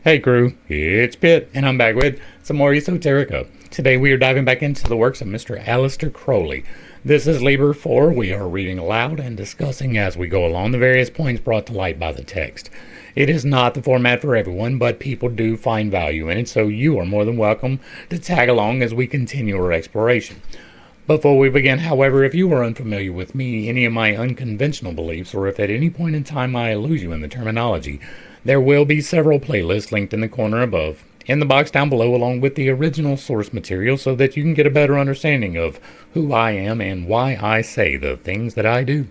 Hey crew, it's Pitt, and I'm back with some more Esoteric. Today we are diving back into the works of Mr. Aleister Crowley. This is Liber 4. We are reading aloud and discussing as we go along the various points brought to light by the text. It is not the format for everyone, but people do find value in it, so you are more than welcome to tag along as we continue our exploration. Before we begin, however, if you are unfamiliar with me, any of my unconventional beliefs, or if at any point in time I lose you in the terminology, there will be several playlists linked in the corner above, in the box down below, along with the original source material so that you can get a better understanding of who I am and why I say the things that I do.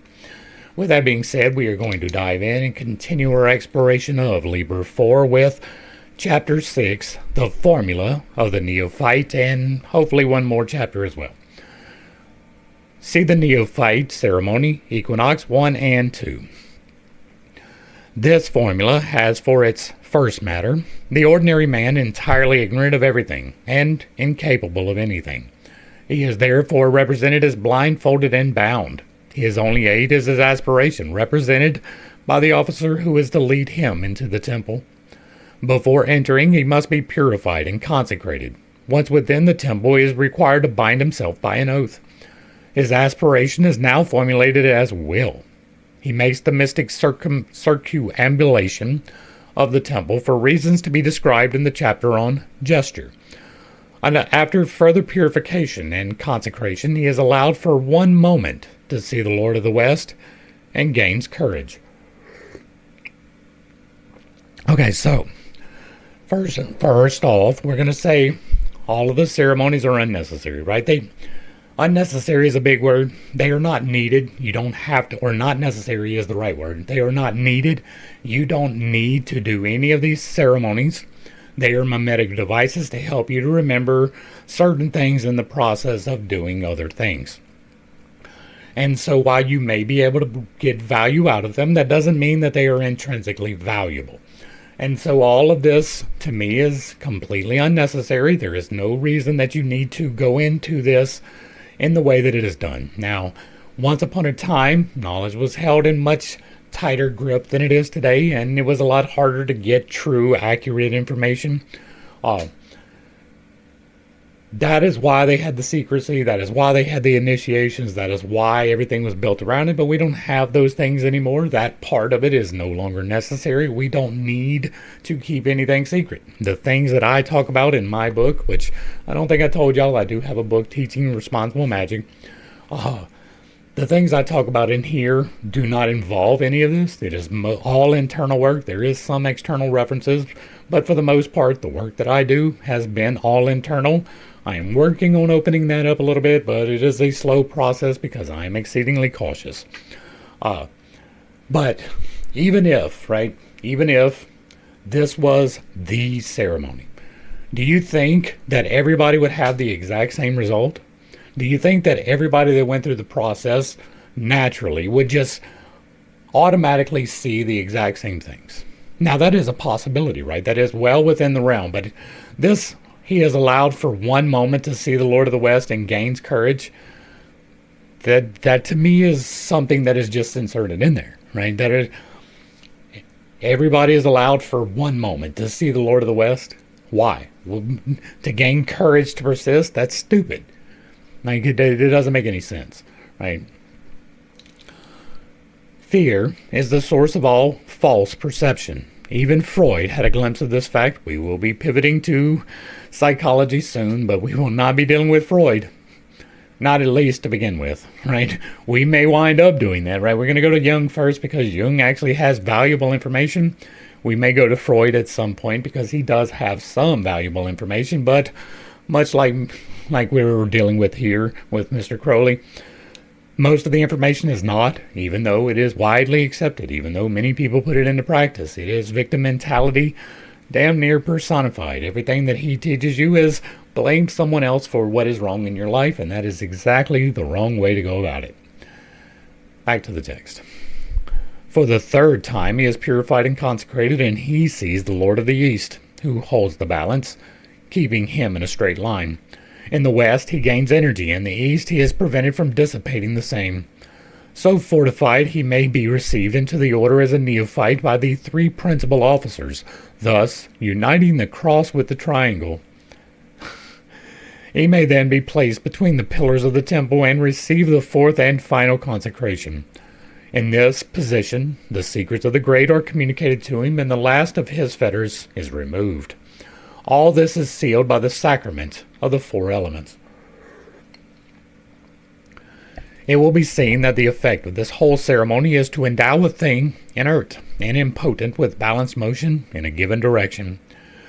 With that being said, we are going to dive in and continue our exploration of Liber 4 with Chapter 6, The Formula of the Neophyte, and hopefully one more chapter as well. See the Neophyte Ceremony, Equinox 1 and 2. This formula has for its first matter the ordinary man entirely ignorant of everything and incapable of anything. He is therefore represented as blindfolded and bound. His only aid is his aspiration, represented by the officer who is to lead him into the temple. Before entering, he must be purified and consecrated. Once within the temple, he is required to bind himself by an oath. His aspiration is now formulated as will. He makes the mystic circumambulation of the temple for reasons to be described in the chapter on gesture. And after further purification and consecration, he is allowed for 1 moment to see the Lord of the West and gains courage. Okay, so first off, we're going to say all of the ceremonies are unnecessary, right? Unnecessary is a big word. They are not needed. You don't have to, or not necessary is the right word. They are not needed. You don't need to do any of these ceremonies. They are mimetic devices to help you to remember certain things in the process of doing other things. And so while you may be able to get value out of them, that doesn't mean that they are intrinsically valuable. And so all of this, to me, is completely unnecessary. There is no reason that you need to go into this in the way that it is done. Now, once upon a time, knowledge was held in much tighter grip than it is today, and it was a lot harder to get true, accurate information. That is why they had the secrecy. That is why they had the initiations. That is why everything was built around it, but we don't have those things anymore. That part of it is no longer necessary. We don't need to keep anything secret. The things that I talk about in my book, which I don't think I told y'all, I do have a book, Teaching Responsible Magic. The things I talk about in here do not involve any of this. It is all internal work. There is some external references, but for the most part, the work that I do has been all internal. I am working on opening that up a little bit, but it is a slow process because I am exceedingly cautious. But even if this was the ceremony, do you think that everybody would have the exact same result? Do you think that everybody that went through the process naturally would just automatically see the exact same things? Now, that is a possibility, right? That is well within the realm, but this... He is allowed for 1 moment to see the Lord of the West and gains courage. That to me is something that is just inserted in there, right? Everybody is allowed for 1 moment to see the Lord of the West. Why? Well, to gain courage to persist? That's stupid. Like it doesn't make any sense, right? Fear is the source of all false perception. Even Freud had a glimpse of this fact. We will be pivoting to psychology soon, but we will not be dealing with Freud. Not at least to begin with, right? We may wind up doing that, right? We're going to go to Jung first because Jung actually has valuable information. We may go to Freud at some point because he does have some valuable information, but much like we were dealing with here with Mr. Crowley, most of the information is not, even though it is widely accepted, even though many people put it into practice. It is victim mentality, damn near personified. Everything that he teaches you is blame someone else for what is wrong in your life, and that is exactly the wrong way to go about it. Back to the text. For the 3rd time he is purified and consecrated, and he sees the Lord of the East, who holds the balance, keeping him in a straight line. In the West, he gains energy. In the East, he is prevented from dissipating the same. So fortified he may be received into the order as a neophyte by the three principal officers, thus uniting the cross with the triangle. He may then be placed between the pillars of the temple and receive the fourth and final consecration. In this position, the secrets of the great are communicated to him, and the last of his fetters is removed. All this is sealed by the sacrament of the four elements. It will be seen that the effect of this whole ceremony is to endow a thing inert and impotent with balanced motion in a given direction.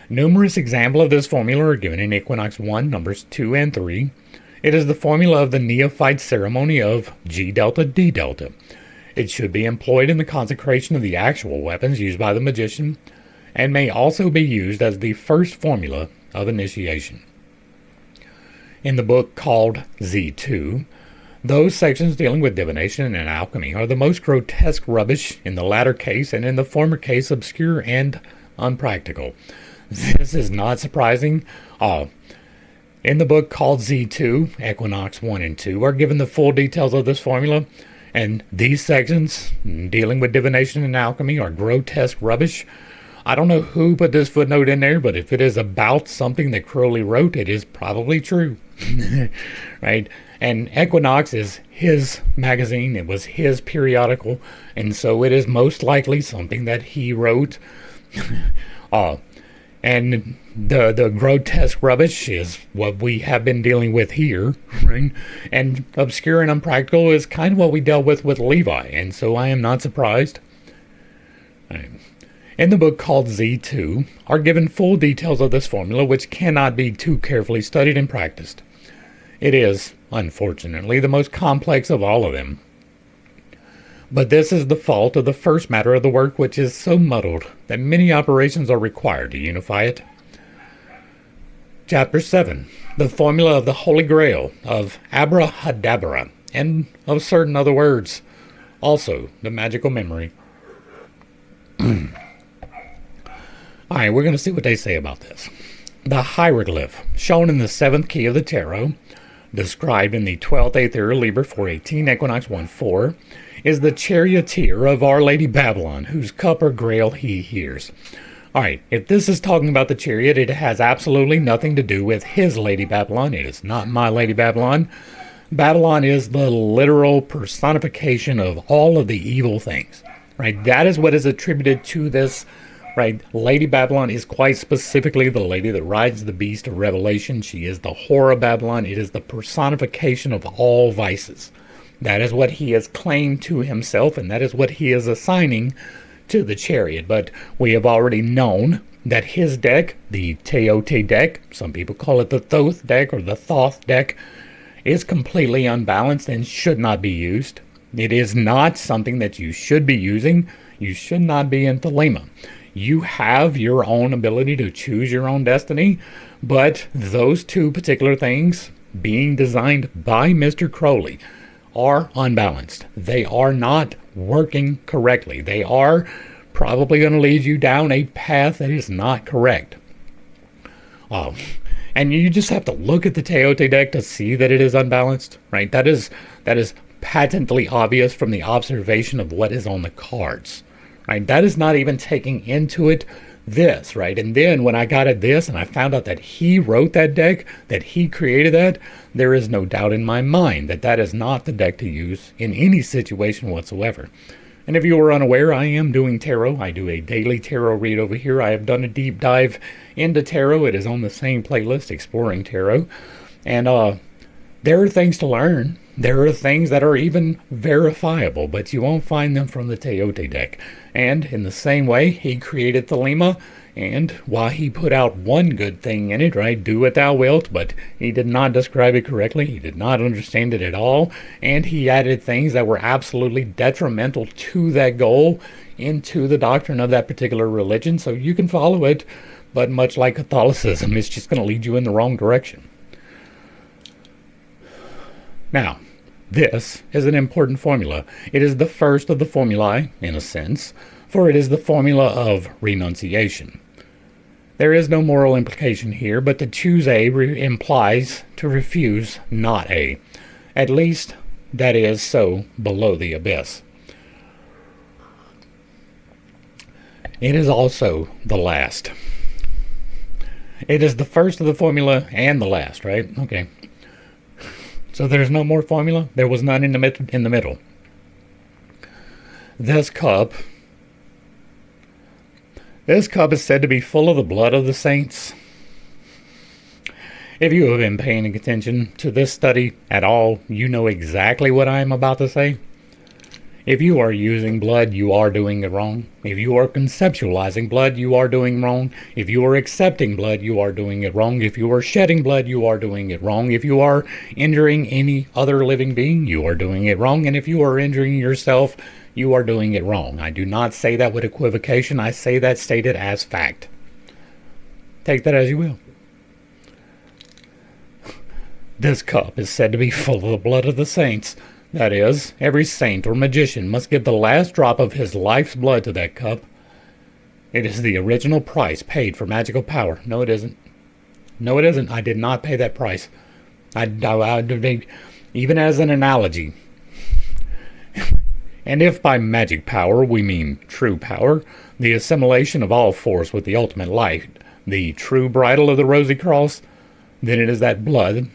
Numerous examples of this formula are given in Equinox 1, numbers 2 and 3. It is the formula of the Neophyte ceremony of G delta D delta. It should be employed in the consecration of the actual weapons used by the magician, and may also be used as the first formula of initiation. In the book called Z2, those sections dealing with divination and alchemy are the most grotesque rubbish in the latter case, and in the former case obscure and unpractical. This is not surprising. In the book called Z2, Equinox 1 and 2 are given the full details of this formula, and these sections dealing with divination and alchemy are grotesque rubbish. I don't know who put this footnote in there, but if it is about something that Crowley wrote, it is probably true. Right? And Equinox is his magazine. It was his periodical, and so it is most likely something that he wrote. And the grotesque rubbish is what we have been dealing with here, right? And obscure and unpractical is kind of what we dealt with Levi, and so I am not surprised. In the book called Z2 are given full details of this formula, which cannot be too carefully studied and practiced. It is, unfortunately, the most complex of all of them. But this is the fault of the first matter of the work, which is so muddled that many operations are required to unify it. Chapter 7. The formula of the Holy Grail, of Abrahadabra, and of certain other words. Also, the magical memory. Alright, we're going to see what they say about this. The hieroglyph, shown in the 7th key of the tarot, described in the 12th Aether Liber 418, Equinox 1-4, is the charioteer of Our Lady Babylon, whose cup or grail he hears. Alright, if this is talking about the chariot, it has absolutely nothing to do with his Lady Babylon. It is not my Lady Babylon. Babylon is the literal personification of all of the evil things. Right? That is what is attributed to this. Right? Lady Babylon is quite specifically the lady that rides the beast of Revelation. She is the whore of Babylon. It is the personification of all vices. That is what he has claimed to himself, and that is what he is assigning to the chariot. But we have already known that his deck, the Teote deck, some people call it the Thoth deck or the Thoth deck, is completely unbalanced and should not be used. It is not something that you should be using. You should not be in Thelema. You have your own ability to choose your own destiny, but those two particular things, being designed by Mr. Crowley, are unbalanced. They are not working correctly. They are probably going to lead you down a path that is not correct. And you just have to look at the Teote deck to see that it is unbalanced, right? That is patently obvious from the observation of what is on the cards, right? That is not even taking into it this, right? And then when I got at this and I found out that he wrote that deck, that he created that, there is no doubt in my mind that that is not the deck to use in any situation whatsoever. And if you were unaware, I am doing tarot. I do a daily tarot read over here. I have done a deep dive into tarot. It is on the same playlist, Exploring Tarot. And there are things to learn. There are things that are even verifiable, but you won't find them from the Teote deck. And in the same way, he created Thelema, and while he put out one good thing in it, right, do what thou wilt, but he did not describe it correctly, he did not understand it at all, and he added things that were absolutely detrimental to that goal into the doctrine of that particular religion, so you can follow it, but much like Catholicism, it's just going to lead you in the wrong direction. Now, this is an important formula. It is the first of the formulae, in a sense, for it is the formula of renunciation. There is no moral implication here, but to choose A implies to refuse not A. At least, that is so below the abyss. It is also the last. It is the first of the formula and the last, right? Okay. So there's no more formula? There was none in the middle. This cup is said to be full of the blood of the saints. If you have been paying attention to this study at all, you know exactly what I am about to say. If you are using blood, you are doing it wrong. If you are conceptualizing blood, you are doing wrong. If you are accepting blood, you are doing it wrong. If you are shedding blood, you are doing it wrong. If you are injuring any other living being, you are doing it wrong. And if you are injuring yourself, you are doing it wrong. I do not say that with equivocation. I say that stated as fact. Take that as you will. This cup is said to be full of the blood of the saints. That is, every saint or magician must give the last drop of his life's blood to that cup. It is the original price paid for magical power. No, it isn't. No, it isn't. I did not pay that price. Even as an analogy. And if by magic power we mean true power, the assimilation of all force with the ultimate light, the true bridle of the rosy cross, then is that blood,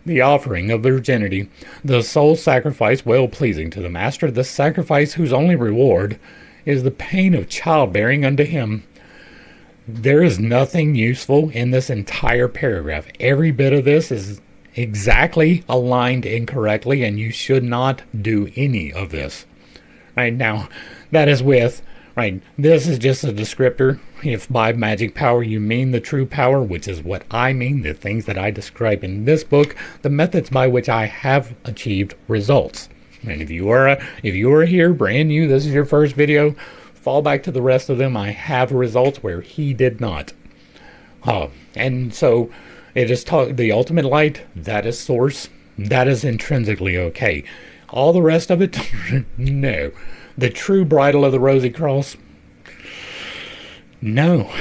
the offering of virginity, the sole sacrifice well pleasing to the Master, the sacrifice whose only reward is the pain of childbearing unto him. There is nothing useful in this entire paragraph. Every bit of this is exactly aligned incorrectly, and you should not do any of this. Right now, that is with, right, this is just a descriptor. If by magic power you mean the true power, which is what I mean, the things that I describe in this book, the methods by which I have achieved results. And if you are here brand new, this is your first video, fall back to the rest of them. I have results where he did not. And so it is the ultimate light, that is source, that is intrinsically okay. All the rest of it, no. The true bridle of the rosy cross, no.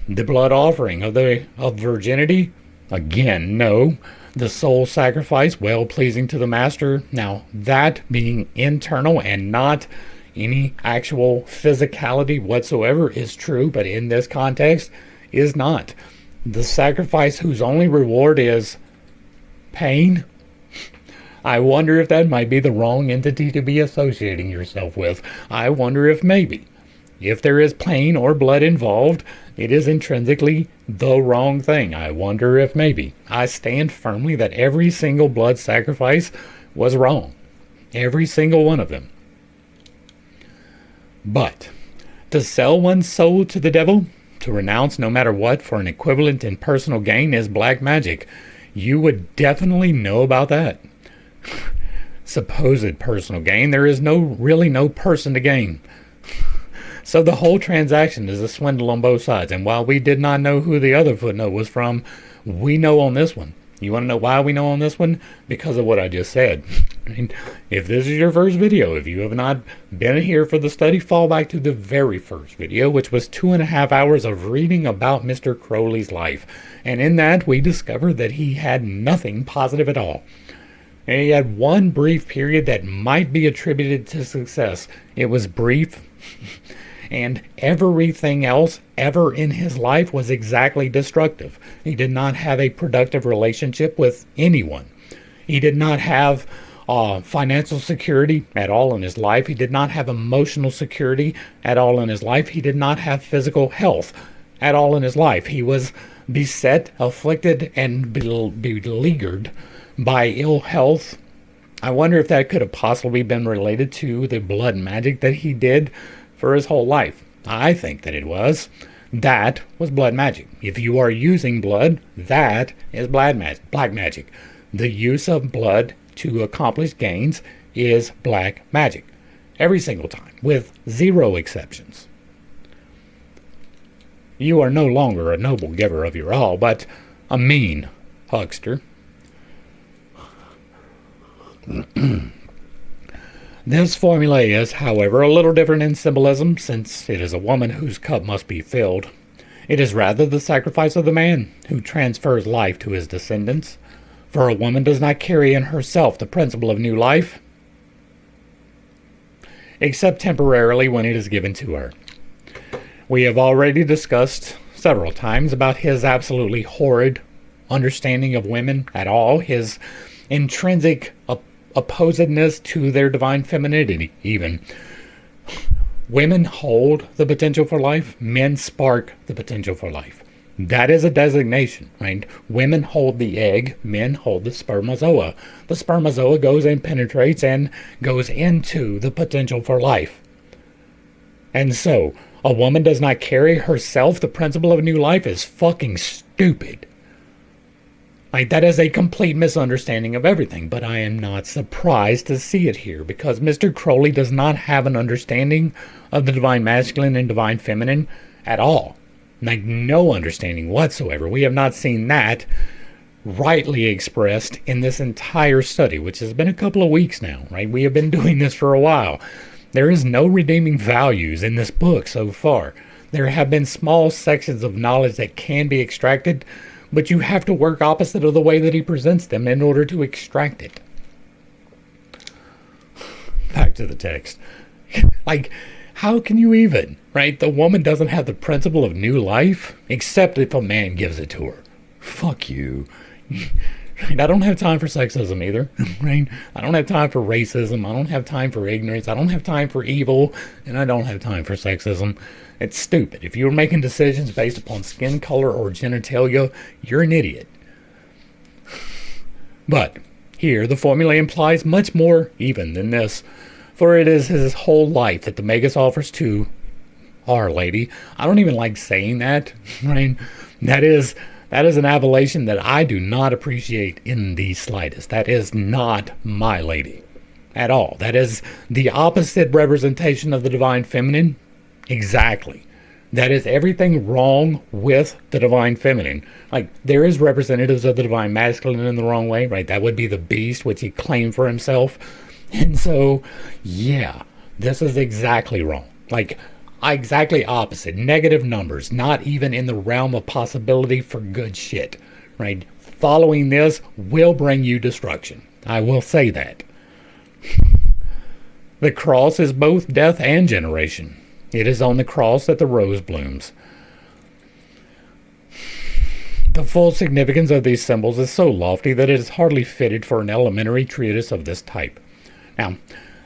The blood offering of virginity, again, no. The soul sacrifice, well pleasing to the Master, now that being internal and not any actual physicality whatsoever is true, but in this context is not. The sacrifice whose only reward is pain. I wonder if that might be the wrong entity to be associating yourself with. I wonder if maybe, if there is pain or blood involved, it is intrinsically the wrong thing. I wonder if maybe. I stand firmly that every single blood sacrifice was wrong. Every single one of them. But to sell one's soul to the devil, to renounce no matter what for an equivalent in personal gain is black magic. You would definitely know about that. Supposed personal gain. There is really no person to gain. So the whole transaction is a swindle on both sides. And while we did not know who the other footnote was from, we know on this one. You want to know why we know on this one? Because of what I just said. If this is your first video, if you have not been here for the study, fall back to the very first video, which was 2.5 hours of reading about Mr. Crowley's life. And in that, we discovered that he had nothing positive at all. And he had one brief period that might be attributed to success. It was brief, and everything else ever in his life was exactly destructive. He did not have a productive relationship with anyone. He did not have financial security at all in his life. He did not have emotional security at all in his life. He did not have physical health at all in his life. He was beset, afflicted, and beleaguered by ill health. I wonder if that could have possibly been related to the blood magic that he did for his whole life. I think that it was. That was blood magic. If you are using blood, that is black magic. The use of blood to accomplish gains is black magic. Every single time, with zero exceptions. You are no longer a noble giver of your all, but a mean huckster. This formula is, however, a little different in symbolism, since it is a woman whose cup must be filled. It is rather the sacrifice of the man who transfers life to his descendants. For a woman does not carry in herself the principle of new life, except temporarily when it is given to her. We have already discussed several times about his absolutely horrid understanding of women at all, his intrinsic opposedness to their divine femininity, even. Women hold the potential for life, men spark the potential for life. That is a designation, right? Women hold the egg, men hold the spermatozoa. The spermatozoa goes and penetrates and goes into the potential for life. And so, a woman does not carry herself the principle of a new life is fucking stupid. Like, that is a complete misunderstanding of everything, but I am not surprised to see it here, because Mr. Crowley does not have an understanding of the divine masculine and divine feminine at all. Like, no understanding whatsoever. We have not seen that rightly expressed in this entire study, which has been a couple of weeks now, right? We have been doing this for a while. There is no redeeming values in this book so far. There have been small sections of knowledge that can be extracted, but you have to work opposite of the way that he presents them in order to extract it. Back to the text. Like, how can you even, right? The woman doesn't have the principle of new life, except if a man gives it to her. Fuck you. Right? I don't have time for sexism either, right? I don't have time for racism. I don't have time for ignorance. I don't have time for evil, and I don't have time for sexism. It's stupid. If you're making decisions based upon skin color or genitalia, you're an idiot. But here, the formula implies much more even than this, for it is his whole life that the Magus offers to Our Lady. I don't even like saying that, right? That is an appellation that I do not appreciate in the slightest. That is not my lady at all. That is the opposite representation of the divine feminine. Exactly. That is everything wrong with the divine feminine. Like, there is representatives of the divine masculine in the wrong way, right? That would be the beast, which he claimed for himself. And so, yeah, this is exactly wrong. Like, exactly opposite. Negative numbers, not even in the realm of possibility for good shit, right? Following this will bring you destruction. I will say that. The cross is both death and generation. It is on the cross that the rose blooms. The full significance of these symbols is so lofty that it is hardly fitted for an elementary treatise of this type. Now,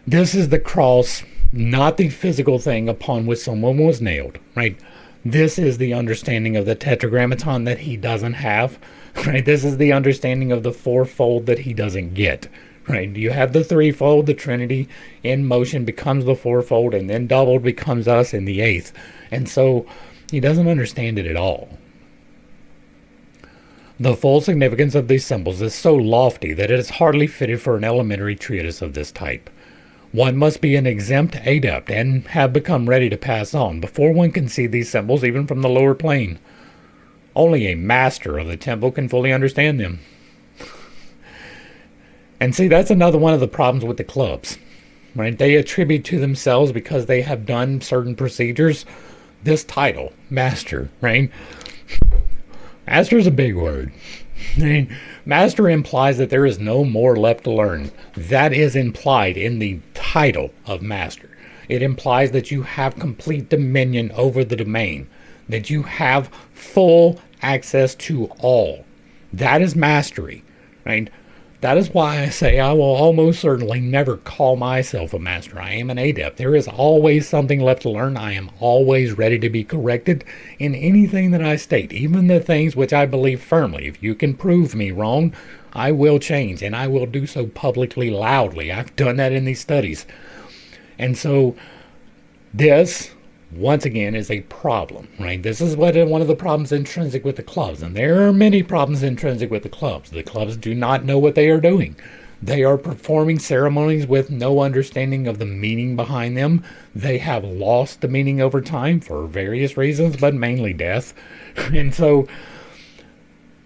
this is the cross, not the physical thing upon which someone was nailed, right? This is the understanding of the tetragrammaton that he doesn't have, right? This is the understanding of the fourfold that he doesn't get, right? You have the threefold, the Trinity in motion becomes the fourfold, and then doubled becomes us in the eighth. And so he doesn't understand it at all. The full significance of these symbols is so lofty that it is hardly fitted for an elementary treatise of this type. One must be an exempt adept and have become ready to pass on before one can see these symbols even from the lower plane. Only a master of the temple can fully understand them. And see, that's another one of the problems with the clubs, right? They attribute to themselves, because they have done certain procedures, this title, master, right? Master is a big word. I mean, master implies that there is no more left to learn. That is implied in the title of master. It implies that you have complete dominion over the domain, that you have full access to all. That is mastery, right? That is why I say I will almost certainly never call myself a master. I am an adept. There is always something left to learn. I am always ready to be corrected in anything that I state, even the things which I believe firmly. If you can prove me wrong, I will change, and I will do so publicly, loudly. I've done that in these studies. And so this, once again, is a problem, right? This is one of the problems intrinsic with the clubs. And there are many problems intrinsic with the clubs. The clubs do not know what they are doing. They are performing ceremonies with no understanding of the meaning behind them. They have lost the meaning over time for various reasons, but mainly death. And so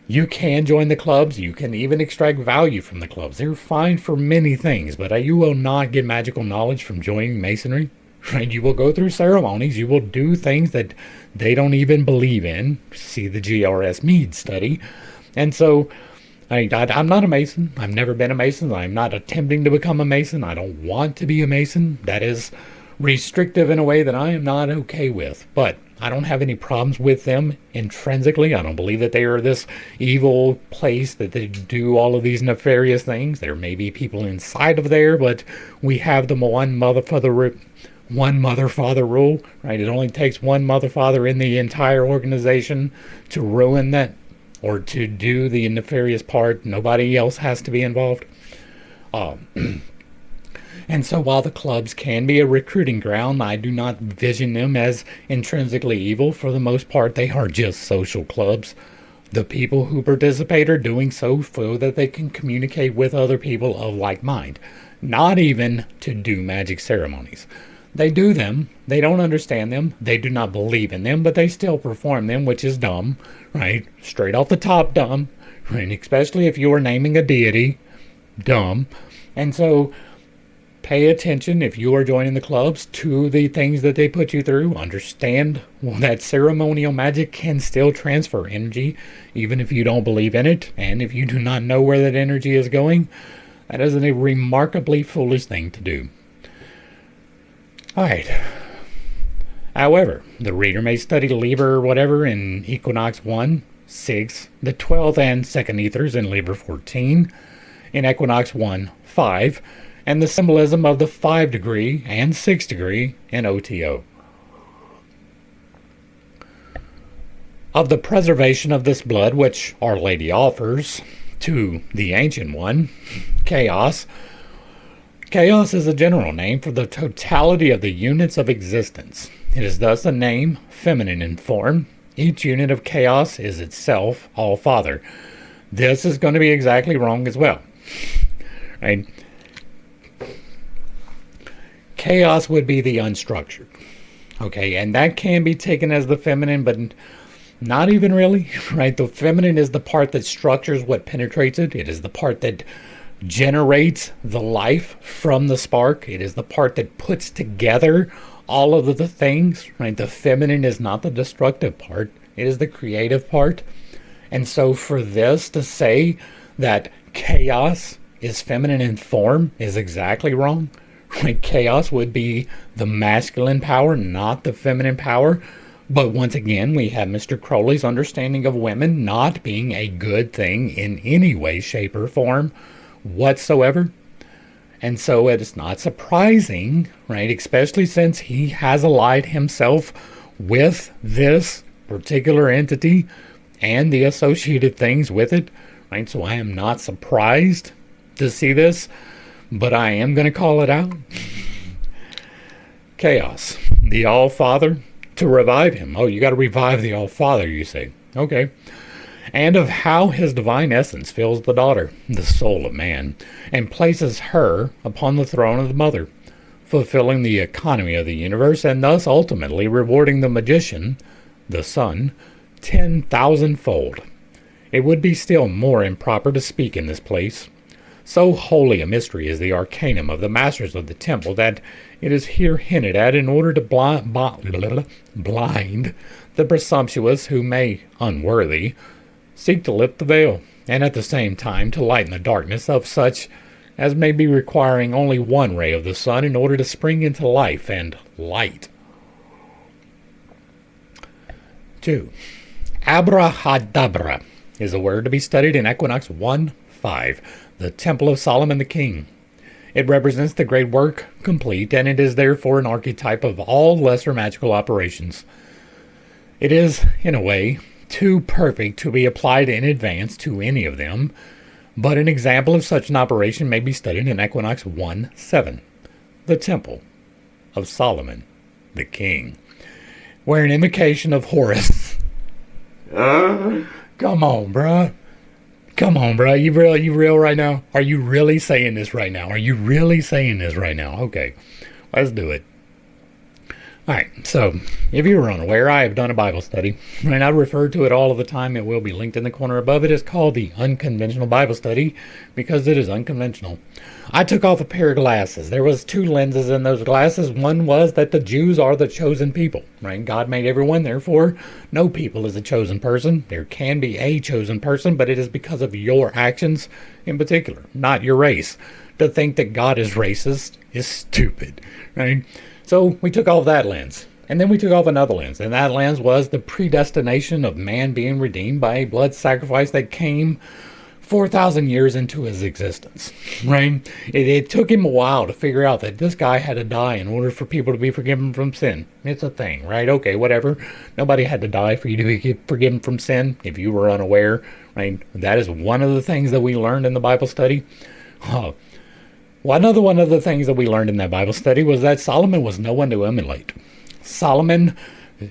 you can join the clubs. You can even extract value from the clubs. They're fine for many things, but you will not get magical knowledge from joining Masonry. Right? You will go through ceremonies. You will do things that they don't even believe in. See the GRS Mead study. And so I'm not a Mason. I've never been a Mason. I'm not attempting to become a Mason. I don't want to be a Mason. That is restrictive in a way that I am not okay with. But I don't have any problems with them intrinsically. I don't believe that they are this evil place that they do all of these nefarious things. There may be people inside of there, but we have the one mother father rule, right? It only takes one mother father in the entire organization to ruin that or to do the nefarious part. Nobody else has to be involved. And so while the clubs can be a recruiting ground, I do not vision them as intrinsically evil. For the most part, they are just social clubs. The people who participate are doing so that they can communicate with other people of like mind, not even to do magic ceremonies. They do them, they don't understand them, they do not believe in them, but they still perform them, which is dumb, right? Straight off the top, dumb, right? Especially if you are naming a deity, dumb. And so pay attention if you are joining the clubs to the things that they put you through. Understand that ceremonial magic can still transfer energy, even if you don't believe in it, and if you do not know where that energy is going. That is a remarkably foolish thing to do. Alright. However, the reader may study Liber or whatever in Equinox 1, 6, the 12th and 2nd ethers in Liber 14, in Equinox 1, 5, and the symbolism of the 5 degree and 6 degree in OTO. Of the preservation of this blood which Our Lady offers to the Ancient One, Chaos. Chaos is a general name for the totality of the units of existence. It is thus a name, feminine in form. Each unit of chaos is itself All-Father. This is going to be exactly wrong as well. Right? Chaos would be the unstructured. Okay, and that can be taken as the feminine, but not even really. Right? The feminine is the part that structures what penetrates it. It is the part that generates the life from the spark. It is the part that puts together all of the things, right? The feminine is not the destructive part. It is the creative part. And so for this to say that chaos is feminine in form is exactly wrong. Right? Chaos would be the masculine power, not the feminine power. But once again, we have Mr. Crowley's understanding of women not being a good thing in any way, shape, or form whatsoever. And so it is not surprising, right, especially since he has allied himself with this particular entity and the associated things with it, right? So I am not surprised to see this, but I am going to call it out. Chaos, the All-Father, to revive him. Oh, you got to revive the All-Father, you say. Okay. And of how his divine essence fills the daughter, the soul of man, and places her upon the throne of the mother, fulfilling the economy of the universe, and thus ultimately rewarding the magician, the son, 10,000-fold. It would be still more improper to speak in this place. So holy a mystery is the arcanum of the masters of the temple that it is here hinted at in order to blind the presumptuous who may, unworthy, seek to lift the veil, and at the same time to lighten the darkness of such as may be requiring only one ray of the sun in order to spring into life and light. 2. Abrahadabra is a word to be studied in Equinox 1:5, the Temple of Solomon the King. It represents the great work complete, and it is therefore an archetype of all lesser magical operations. It is, in a way, too perfect to be applied in advance to any of them, but an example of such an operation may be studied in Equinox 1:7, the Temple of Solomon the King, where an invocation of Horus. Come on, bruh. Come on, bro. You real right now? Are you really saying this right now? Are you really saying this right now? Okay, let's do it. All right, so if you were unaware, I have done a Bible study, and I refer to it all of the time. It will be linked in the corner above. It is called the Unconventional Bible Study because it is unconventional. I took off a pair of glasses. There was two lenses in those glasses. One was that the Jews are the chosen people, right? God made everyone, therefore no people is a chosen person. There can be a chosen person, but it is because of your actions in particular, not your race. To think that God is racist is stupid, right? So we took off that lens, and then we took off another lens, and that lens was the predestination of man being redeemed by a blood sacrifice that came 4,000 years into his existence, right? It took him a while to figure out that this guy had to die in order for people to be forgiven from sin. It's a thing, right? Okay, whatever. Nobody had to die for you to be forgiven from sin, if you were unaware, right? That is one of the things that we learned in the Bible study. One of the things that we learned in that Bible study was that Solomon was no one to emulate. Solomon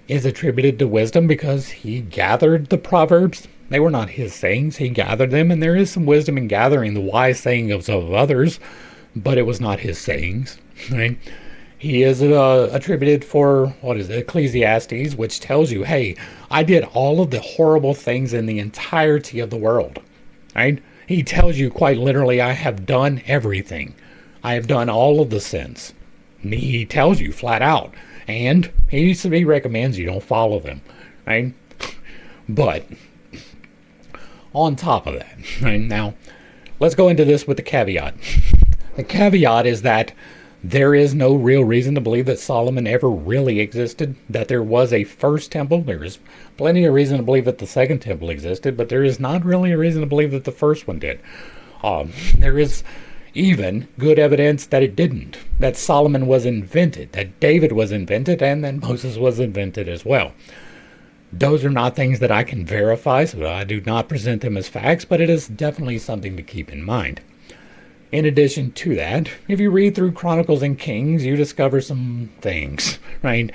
is attributed to wisdom because he gathered the Proverbs. They were not his sayings. He gathered them, and there is some wisdom in gathering the wise sayings of others, but it was not his sayings. Right? He is attributed for, Ecclesiastes, which tells you, hey, I did all of the horrible things in the entirety of the world. Right? He tells you quite literally, I have done everything. I have done all of the sins. He tells you flat out. And he recommends you don't follow them. Right? But on top of that, right, now, let's go into this with the caveat. The caveat is that there is no real reason to believe that Solomon ever really existed, that there was a first temple. There is plenty of reason to believe that the second temple existed, but there is not really a reason to believe that the first one did. There is even good evidence that it didn't, that Solomon was invented, that David was invented, and that Moses was invented as well. Those are not things that I can verify, so I do not present them as facts, but it is definitely something to keep in mind. In addition to that, if you read through Chronicles and Kings, you discover some things, right?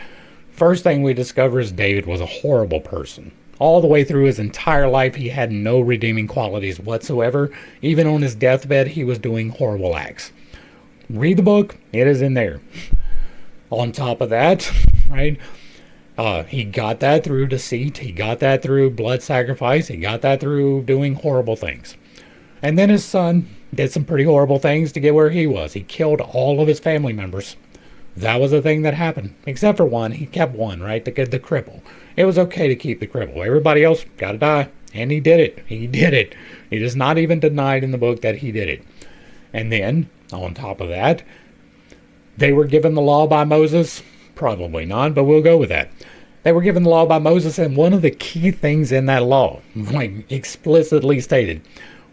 First thing we discover is David was a horrible person. All the way through his entire life, he had no redeeming qualities whatsoever. Even on his deathbed, he was doing horrible acts. Read the book, it is in there. On top of that, right, he got that through deceit. He got that through blood sacrifice. He got that through doing horrible things. And then his son did some pretty horrible things to get where he was. He killed all of his family members. That was a thing that happened. Except for one. He kept one, right? The cripple. It was okay to keep the cripple. Everybody else got to die. And he did it. He did it. It is not even denied in the book that he did it. And then, on top of that, they were given the law by Moses. Probably not, but we'll go with that. They were given the law by Moses, and one of the key things in that law, like explicitly stated,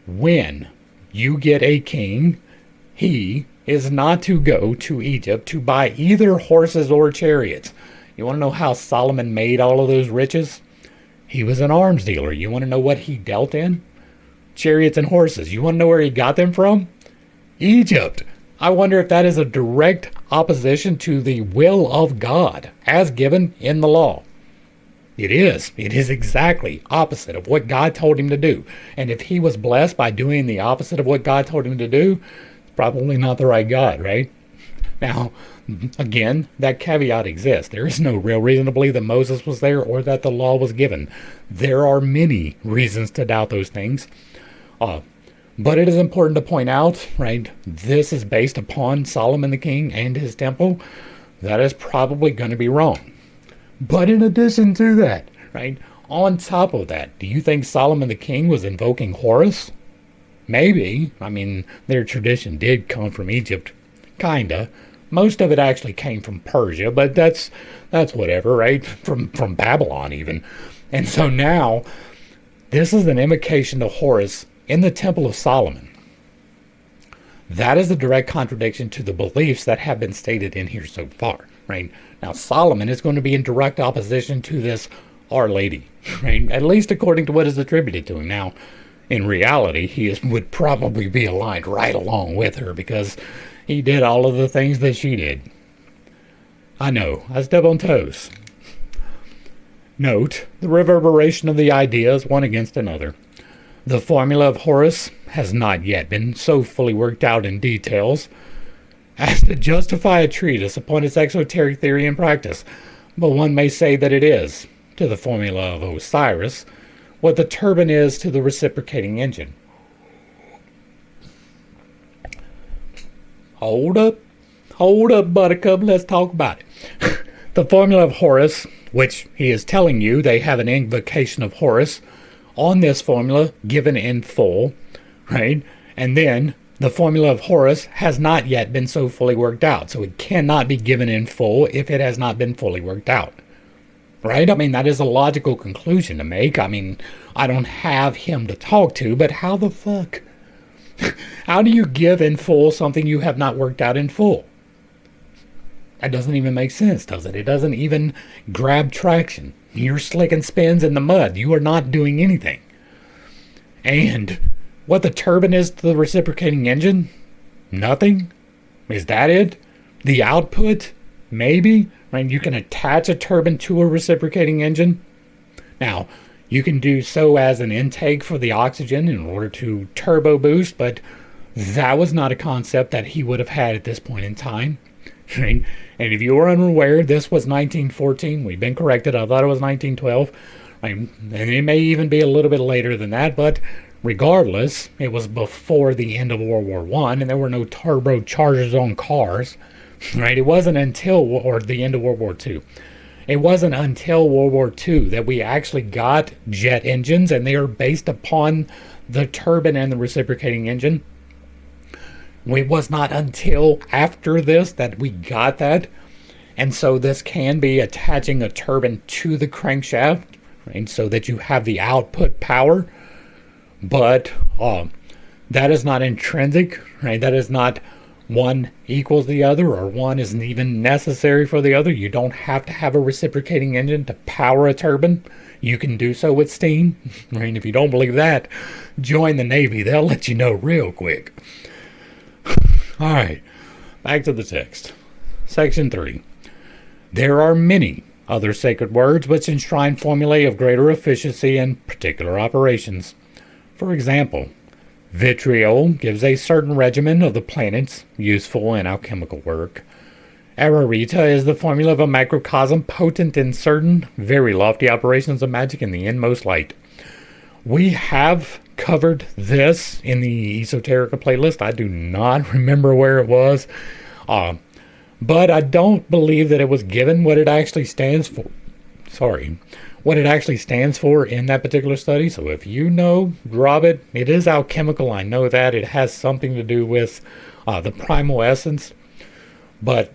when you get a king, he is not to go to Egypt to buy either horses or chariots. You want to know how Solomon made all of those riches? He was an arms dealer. You want to know what he dealt in? Chariots and horses. You want to know where he got them from? Egypt. I wonder if that is a direct opposition to the will of God as given in the law. It is. It is exactly opposite of what God told him to do. And if he was blessed by doing the opposite of what God told him to do, it's probably not the right God, right? Now, again, that caveat exists. There is no real reason to believe that Moses was there or that the law was given. There are many reasons to doubt those things. But it is important to point out, right, this is based upon Solomon the king and his temple. That is probably going to be wrong. But in addition to that, right, on top of that, do you think Solomon the king was invoking Horus? Maybe. I mean, their tradition did come from Egypt, kinda. Most of it actually came from Persia, but that's whatever, right? From Babylon even. And so now, this is an invocation to Horus in the Temple of Solomon. That is a direct contradiction to the beliefs that have been stated in here so far, right? Now, Solomon is going to be in direct opposition to this Our Lady, right? At least according to what is attributed to him. Now, in reality, would probably be aligned right along with her because he did all of the things that she did. I know, I step on toes. Note the reverberation of the ideas one against another. The formula of Horus has not yet been so fully worked out in details. as to justify a treatise upon its exoteric theory and practice, but one may say that it is, to the formula of Osiris, what the turbine is to the reciprocating engine. Hold up, buttercup, let's talk about it. The formula of Horus, which he is telling you they have an invocation of Horus on this formula given in full, right? And then the formula of Horus has not yet been so fully worked out, so it cannot be given in full if it has not been fully worked out, right? I mean, that is a logical conclusion to make. I mean, I don't have him to talk to, but how the fuck? How do you give in full something you have not worked out in full? That doesn't even make sense, does it? It doesn't even grab traction. You're slicking spins in the mud. You are not doing anything. And what the turbine is to the reciprocating engine? Nothing? Is that it? The output? Maybe? Right? You can attach a turbine to a reciprocating engine. Now, you can do so as an intake for the oxygen in order to turbo boost, but that was not a concept that he would have had at this point in time. Right? And if you were unaware, this was 1914. We've been corrected. I thought it was 1912. Right? And it may even be a little bit later than that, but regardless, it was before the end of World War I, and there were no turbochargers on cars. Right? It wasn't until the end of World War II. It wasn't until World War II that we actually got jet engines, and they are based upon the turbine and the reciprocating engine. It was not until after this that we got that. And so this can be attaching a turbine to the crankshaft, right, so that you have the output power. But that is not intrinsic, right? That is not one equals the other, or one isn't even necessary for the other. You don't have to have a reciprocating engine to power a turbine. You can do so with steam. Right? If you don't believe that, join the Navy. They'll let you know real quick. All right, back to the text. Section 3. There are many other sacred words which enshrine formulae of greater efficiency in particular operations. For example, vitriol gives a certain regimen of the planets useful in alchemical work. Ararita is the formula of a macrocosm potent in certain very lofty operations of magic in the inmost light. We have covered this in the Esoteric playlist. I do not remember where it was, but I don't believe that it was given what it actually stands for. What it actually stands for in that particular study. So if you know, drop it. It is alchemical. I know that. It has something to do with the primal essence, but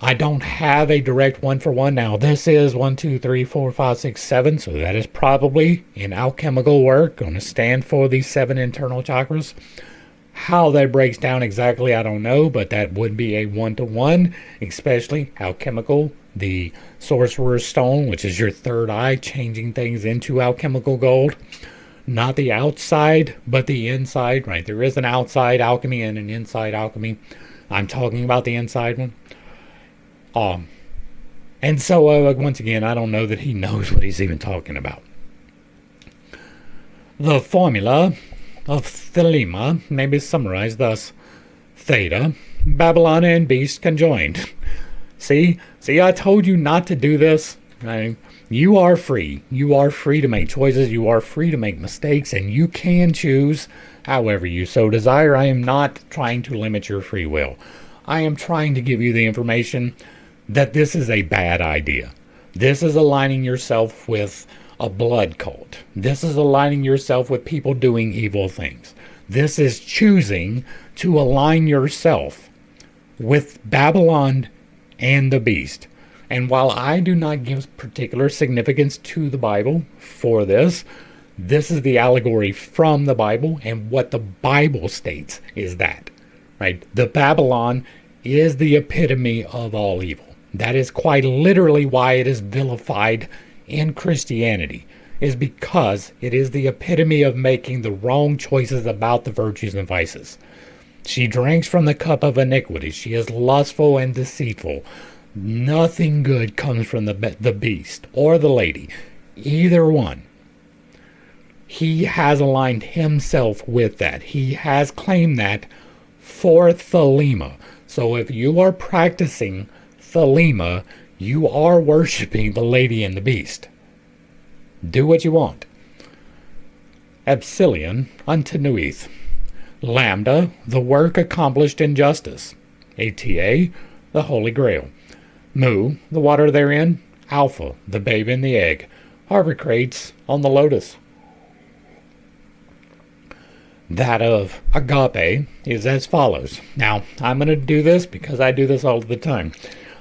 I don't have a direct one-for-one. Now, this is 1, 2, 3, 4, 5, 6, 7. So that is probably in alchemical work going to stand for the 7 internal chakras. How that breaks down exactly, I don't know, but that would be a one-to-one, especially alchemical. The Sorcerer's Stone, which is your third eye, changing things into alchemical gold. Not the outside, but the inside, right? There is an outside alchemy and an inside alchemy. I'm talking about the inside one. And so, once again, I don't know that he knows what he's even talking about. The formula of Thelema may be summarized thus. Theta, Babylon, and Beast conjoined. See, I told you not to do this. Right? You are free. You are free to make choices. You are free to make mistakes, and you can choose however you so desire. I am not trying to limit your free will. I am trying to give you the information that this is a bad idea. This is aligning yourself with a blood cult. This is aligning yourself with people doing evil things. This is choosing to align yourself with Babylon and the beast. And while I do not give particular significance to the Bible for this, this is the allegory from the Bible, and what the Bible states is that, right? The Babylon is the epitome of all evil. That is quite literally why it is vilified in Christianity, is because it is the epitome of making the wrong choices about the virtues and vices. She drinks from the cup of iniquity. She is lustful and deceitful. Nothing good comes from the beast or the lady, either one. He has aligned himself with that. He has claimed that for Thelema. So if you are practicing Thelema, you are worshiping the Lady and the Beast. Do what you want. Epsilon unto Nuith. Lambda, the work accomplished in justice. Eta, the Holy Grail. Mu, the water therein. Alpha, the babe in the egg. Arbicrates on the lotus. That of agape is as follows. Now, I'm going to do this because I do this all the time.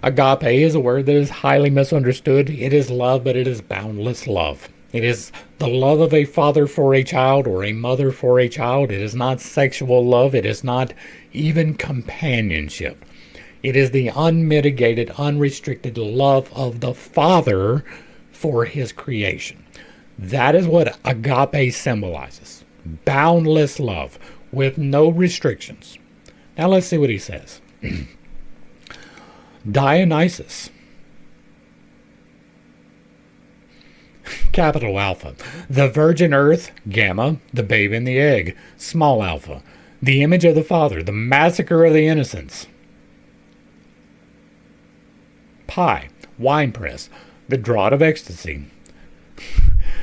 Agape is a word that is highly misunderstood. It is love, but it is boundless love. It is the love of a father for a child or a mother for a child. It is not sexual love. It is not even companionship. It is the unmitigated, unrestricted love of the Father for his creation. That is what agape symbolizes. Boundless love with no restrictions. Now let's see what he says. Dionysus. Capital Alpha. The virgin earth, Gamma, the babe in the egg, small alpha. The image of the Father, the massacre of the innocents. Pi, winepress, the draught of ecstasy.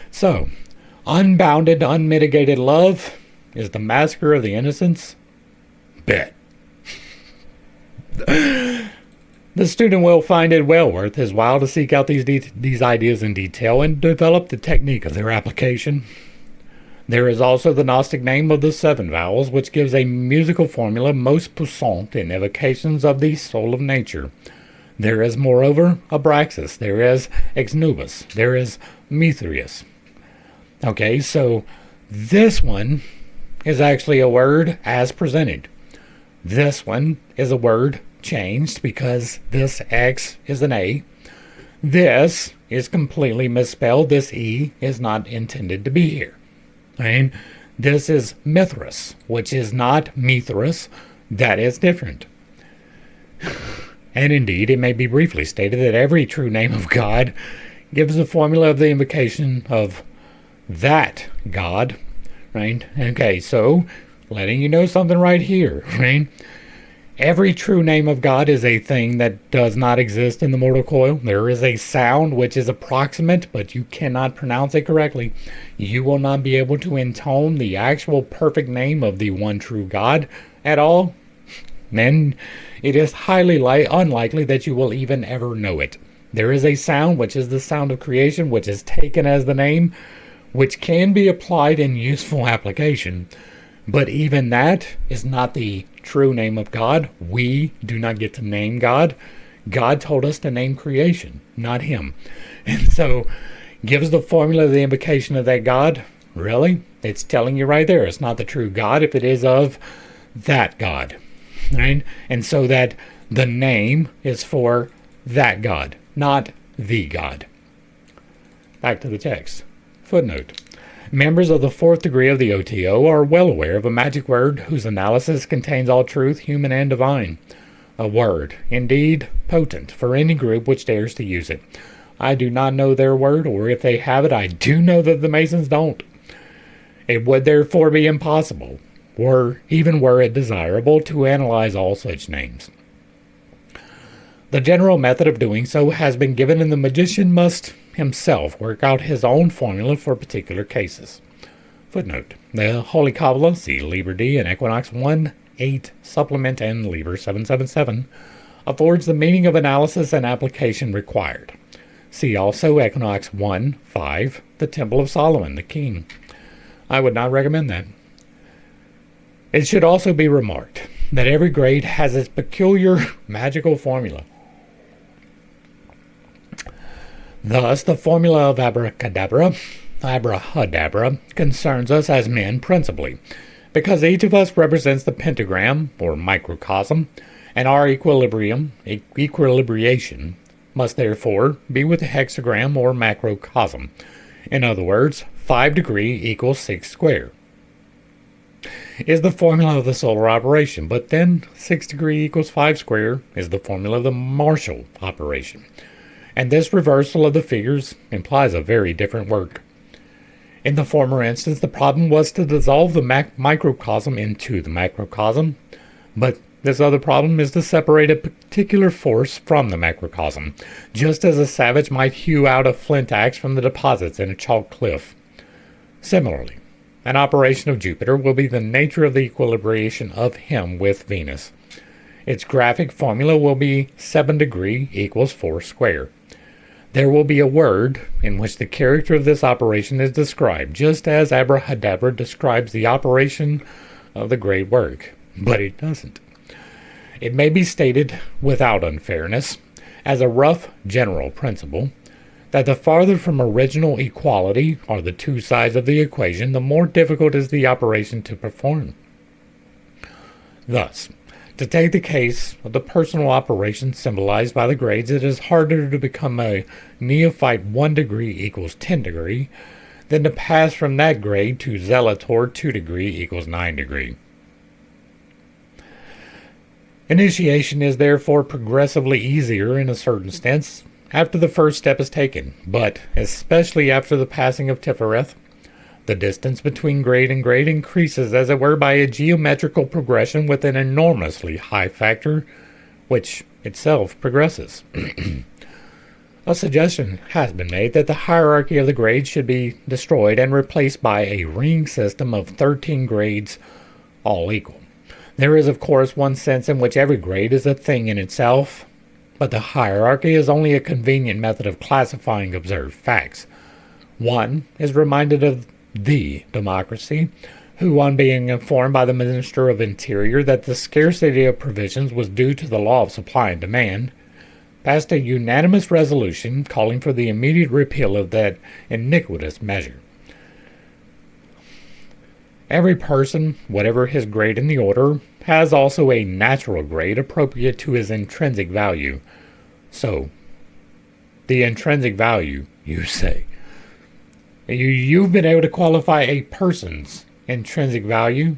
So, unbounded, unmitigated love is the massacre of the innocents? Bet. The student will find it well worth his while to seek out these ideas in detail and develop the technique of their application. There is also the Gnostic name of the seven vowels, which gives a musical formula most puissant in evocations of the soul of nature. There is, moreover, Abraxas. There is Exnubis. There is Mithrius. Okay, so this one is actually a word as presented. This one is a word changed because this X is an A. This is completely misspelled. This E is not intended to be here. Right? This is Mithras, which is not Mithras. That is different. And indeed, it may be briefly stated that every true name of God gives the formula of the invocation of that God, right? Okay, so letting you know something right here, right? Every true name of God is a thing that does not exist in the mortal coil. There is a sound which is approximate, but you cannot pronounce it correctly. You will not be able to intone the actual perfect name of the one true God at all. Then it is highly unlikely that you will even ever know it. There is a sound, which is the sound of creation, which is taken as the name, which can be applied in useful application. But even that is not the true name of God. We do not get to name God. God told us to name creation, not him. And so gives the formula of the invocation of that God. Really? It's telling you right there. It's not the true God if it is of that God. Right? And so that the name is for that God, not the God. Back to the text. Footnote. Members of the fourth degree of the OTO are well aware of a magic word whose analysis contains all truth, human and divine. A word, indeed, potent for any group which dares to use it. I do not know their word, or if they have it, I do know that the Masons don't. It would therefore be impossible, even were it desirable, to analyze all such names. The general method of doing so has been given, and the magician must himself work out his own formula for particular cases. Footnote. The Holy Kabbalah, see Liber D and Equinox 1.8 Supplement and Liber 777, affords the meaning of analysis and application required. See also Equinox 1.5, the Temple of Solomon, the King. I would not recommend that. It should also be remarked that every grade has its peculiar magical formula. Thus, the formula of abracadabra, concerns us as men principally, because each of us represents the pentagram, or microcosm, and our equilibration must therefore be with the hexagram or macrocosm. In other words, 5 degree equals 6 square is the formula of the solar operation, but then 6 degree equals 5 square is the formula of the Martial operation. And this reversal of the figures implies a very different work. In the former instance, the problem was to dissolve the microcosm into the macrocosm, But this other problem is to separate a particular force from the macrocosm, just as a savage might hew out a flint axe from the deposits in a chalk cliff. Similarly, an operation of Jupiter will be the nature of the equilibration of him with Venus. Its graphic formula will be 7 degree equals 4 square. There will be a word in which the character of this operation is described, just as Abrahadabra describes the operation of the great work, but it doesn't. It may be stated without unfairness, as a rough general principle, that the farther from original equality are the two sides of the equation, the more difficult is the operation to perform. Thus, to take the case of the personal operation symbolized by the grades, it is harder to become a neophyte 1 degree equals 10 degree than to pass from that grade to zealotor 2 degree equals 9 degree. Initiation is therefore progressively easier in a certain sense after the first step is taken, but especially after the passing of Tifereth, the distance between grade and grade increases as it were by a geometrical progression with an enormously high factor, which itself progresses. A suggestion has been made that the hierarchy of the grades should be destroyed and replaced by a ring system of 13 grades, all equal. There is, of course, one sense in which every grade is a thing in itself, but the hierarchy is only a convenient method of classifying observed facts. One is reminded of the democracy, who, on being informed by the Minister of Interior that the scarcity of provisions was due to the law of supply and demand, passed a unanimous resolution calling for the immediate repeal of that iniquitous measure. Every person, whatever his grade in the order, has also a natural grade appropriate to his intrinsic value. So, the intrinsic value, you say. You've been able to qualify a person's intrinsic value.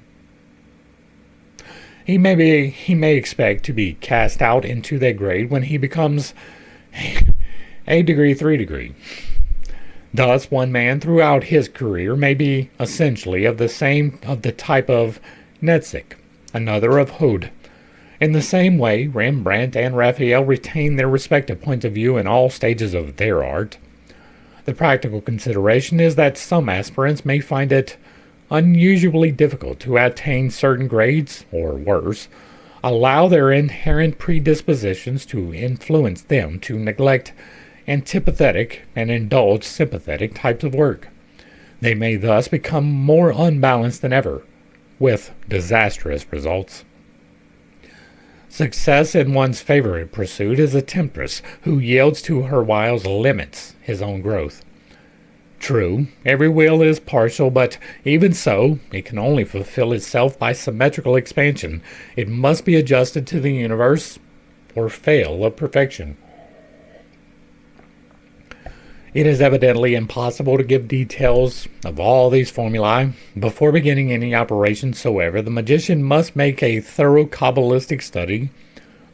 He may expect to be cast out into that grade when he becomes a degree 3 degree. Thus, one man throughout his career may be essentially of the type of Netzik, another of Hode. In the same way, Rembrandt and Raphael retain their respective points of view in all stages of their art. The practical consideration is that some aspirants may find it unusually difficult to attain certain grades, or worse, allow their inherent predispositions to influence them to neglect antipathetic and indulge sympathetic types of work. They may thus become more unbalanced than ever, with disastrous results. Success in one's favorite pursuit is a temptress who yields to her wiles limits his own growth. True, every will is partial, but even so, it can only fulfill itself by symmetrical expansion. It must be adjusted to the universe or fail of perfection. It is evidently impossible to give details of all these formulae. Before beginning any operation soever, the magician must make a thorough Kabbalistic study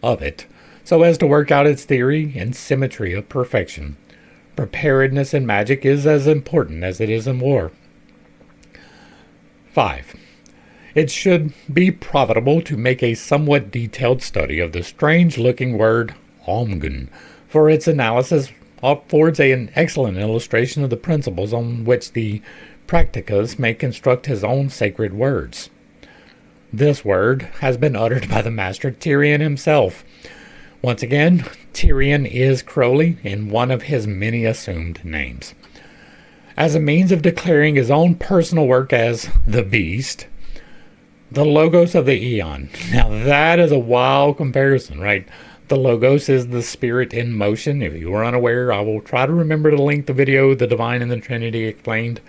of it, so as to work out its theory and symmetry of perfection. Preparedness in magic is as important as it is in war. 5. It should be profitable to make a somewhat detailed study of the strange-looking word Omgun, for its analysis affords an excellent illustration of the principles on which the practicus may construct his own sacred words. This word has been uttered by the master Tyrion himself. Once again, Tyrion is Crowley in one of his many assumed names. As a means of declaring his own personal work as the Beast, the Logos of the Aeon. Now that is a wild comparison, right? The Logos is the spirit in motion. If you are unaware, I will try to remember to link the video, The Divine and the Trinity Explained,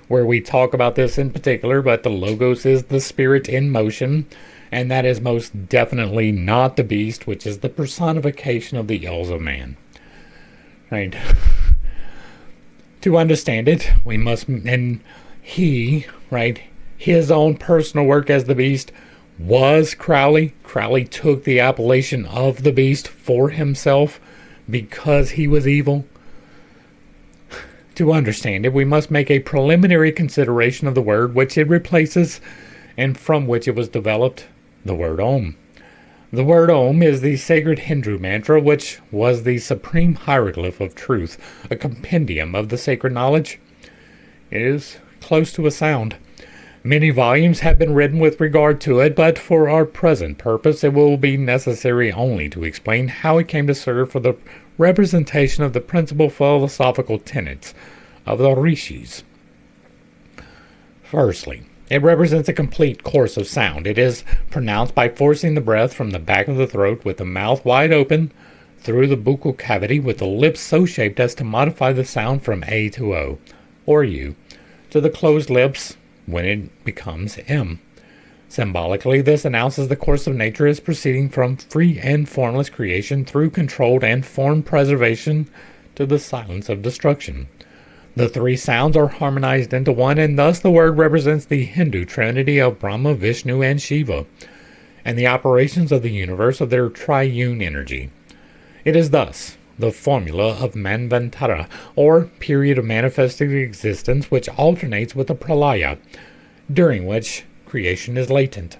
where we talk about this in particular, but the Logos is the spirit in motion, and that is most definitely not the beast, which is the personification of the ills of man. Right? To understand it, we must, and he, right, his own personal work as the beast was Crowley. Crowley took the appellation of the beast for himself because he was evil. To understand it, we must make a preliminary consideration of the word which it replaces and from which it was developed, the word Om. The word Om is the sacred Hindu mantra, which was the supreme hieroglyph of truth, a compendium of the sacred knowledge. It is close to a sound. Many volumes have been written with regard to it, but for our present purpose it will be necessary only to explain how it came to serve for the representation of the principal philosophical tenets of the rishis. Firstly, it represents a complete course of sound. It is pronounced by forcing the breath from the back of the throat with the mouth wide open through the buccal cavity with the lips so shaped as to modify the sound from A to O, or U, to the closed lips when it becomes M. Symbolically, this announces the course of nature as proceeding from free and formless creation through controlled and formed preservation to the silence of destruction. The three sounds are harmonized into one, and thus the word represents the Hindu trinity of Brahma, Vishnu, and Shiva, and the operations of the universe of their triune energy. It is thus the formula of Manvantara, or period of manifested existence, which alternates with the Pralaya, during which creation is latent.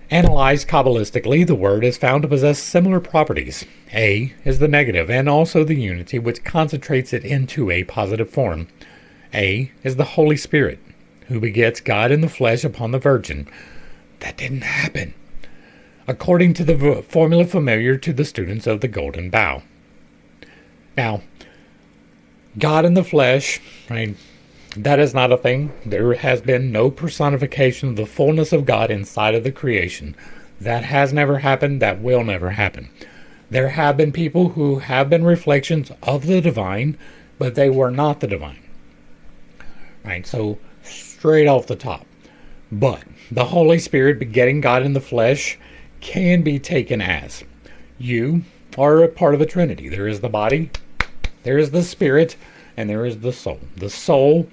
Analyzed Kabbalistically, the word is found to possess similar properties. A is the negative, and also the unity which concentrates it into a positive form. A is the Holy Spirit, who begets God in the flesh upon the Virgin. That didn't happen, according to the formula familiar to the students of the Golden Bough. Now, God in the flesh, right? That is not a thing. There has been no personification of the fullness of God inside of the creation. That has never happened. That will never happen. There have been people who have been reflections of the divine, but they were not the divine. Right? So, straight off the top. But the Holy Spirit begetting God in the flesh can be taken as you are a part of a trinity. There is the body, there is the spirit, and there is the soul. The soul,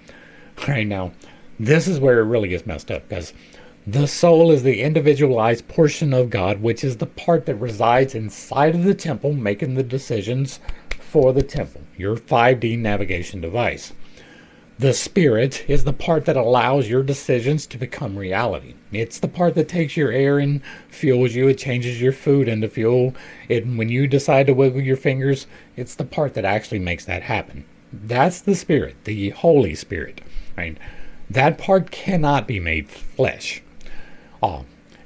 right now, this is where it really gets messed up, because the soul is the individualized portion of God, which is the part that resides inside of the temple, making the decisions for the temple, your 5D navigation device. The spirit is the part that allows your decisions to become reality. It's the part that takes your air and fuels you. It changes your food into fuel. When you decide to wiggle your fingers, it's the part that actually makes that happen. That's the spirit, the Holy Spirit. Right? That part cannot be made flesh.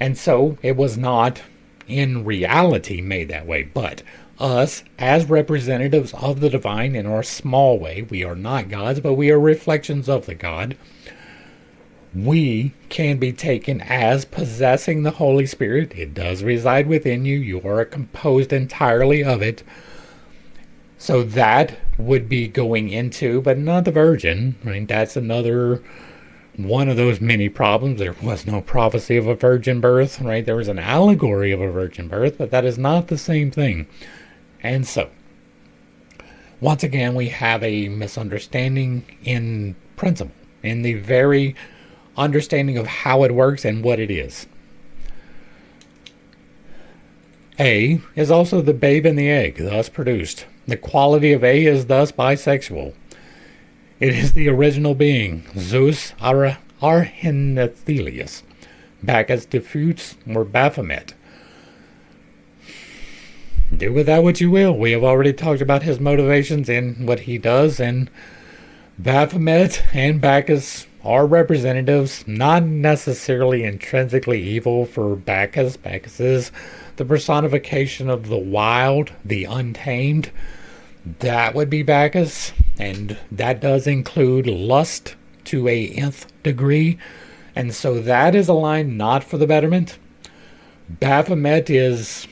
And so it was not in reality made that way. But us, as representatives of the divine in our small way, we are not gods, but we are reflections of the God. We can be taken as possessing the Holy Spirit. It does reside within you. You are composed entirely of it. So that would be going into, but not the Virgin. Right? That's another one of those many problems. There was no prophecy of a virgin birth. Right? There was an allegory of a virgin birth, but that is not the same thing. And so, once again, we have a misunderstanding in principle, in the very understanding of how it works and what it is. A is also the babe in the egg, thus produced. The quality of A is thus bisexual. It is the original being, Zeus Arhenethelius, Bacchus diffuse or Baphomet. Do with that what you will. We have already talked about his motivations and what he does, and Baphomet and Bacchus are representatives, not necessarily intrinsically evil for Bacchus. Bacchus is the personification of the wild, the untamed. That would be Bacchus, and that does include lust to a nth degree, and so that is a line not for the betterment. Baphomet is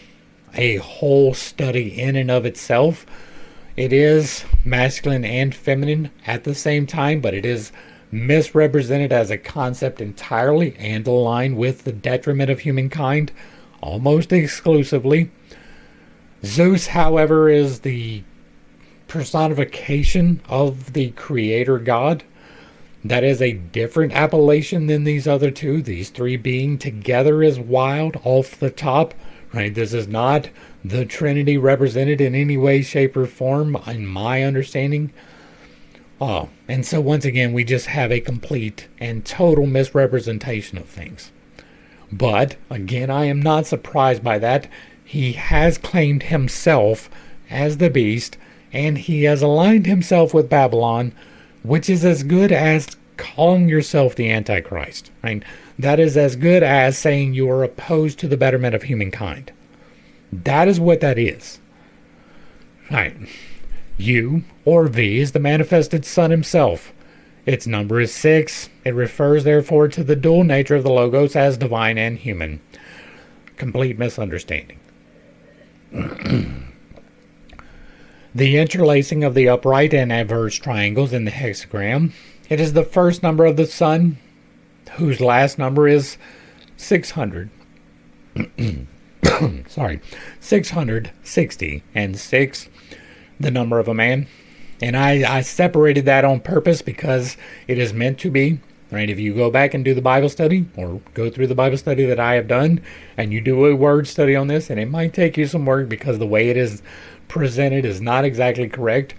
a whole study in and of itself. It is masculine and feminine at the same time, but it is misrepresented as a concept entirely and aligned with the detriment of humankind almost exclusively. Zeus, however, is the personification of the creator god. That is a different appellation than these other two. These three being together is wild off the top. Right? This is not the Trinity represented in any way, shape, or form, in my understanding. And so once again, we just have a complete and total misrepresentation of things. But, again, I am not surprised by that. He has claimed himself as the beast, and he has aligned himself with Babylon, which is as good as calling yourself the Antichrist. I mean, that is as good as saying you are opposed to the betterment of humankind. That is what that is. Right. U, or V, is the manifested Son himself. Its number is 6. It refers, therefore, to the dual nature of the Logos as divine and human. Complete misunderstanding. The interlacing of the upright and adverse triangles in the hexagram. It is the first number of the Son, whose last number is 600. Sorry, 660, and 6, the number of a man. And I separated that on purpose because it is meant to be. Right? If you go back and do the Bible study, or go through the Bible study that I have done, and you do a word study on this, and it might take you some work because the way it is presented is not exactly correct.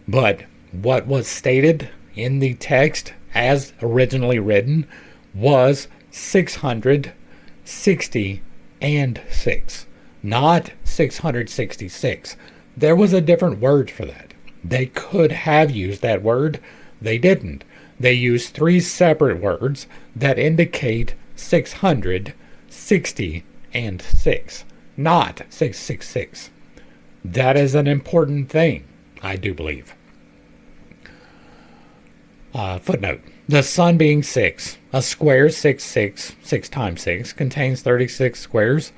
But what was stated in the text as originally written was 660 and 6, not 666. There was a different word for that. They could have used that word. They didn't. They used 3 separate words that indicate 660 and 6, not 666. That is an important thing, I do believe. Footnote. The Sun being 6. A square 6 times 6 contains 36 squares.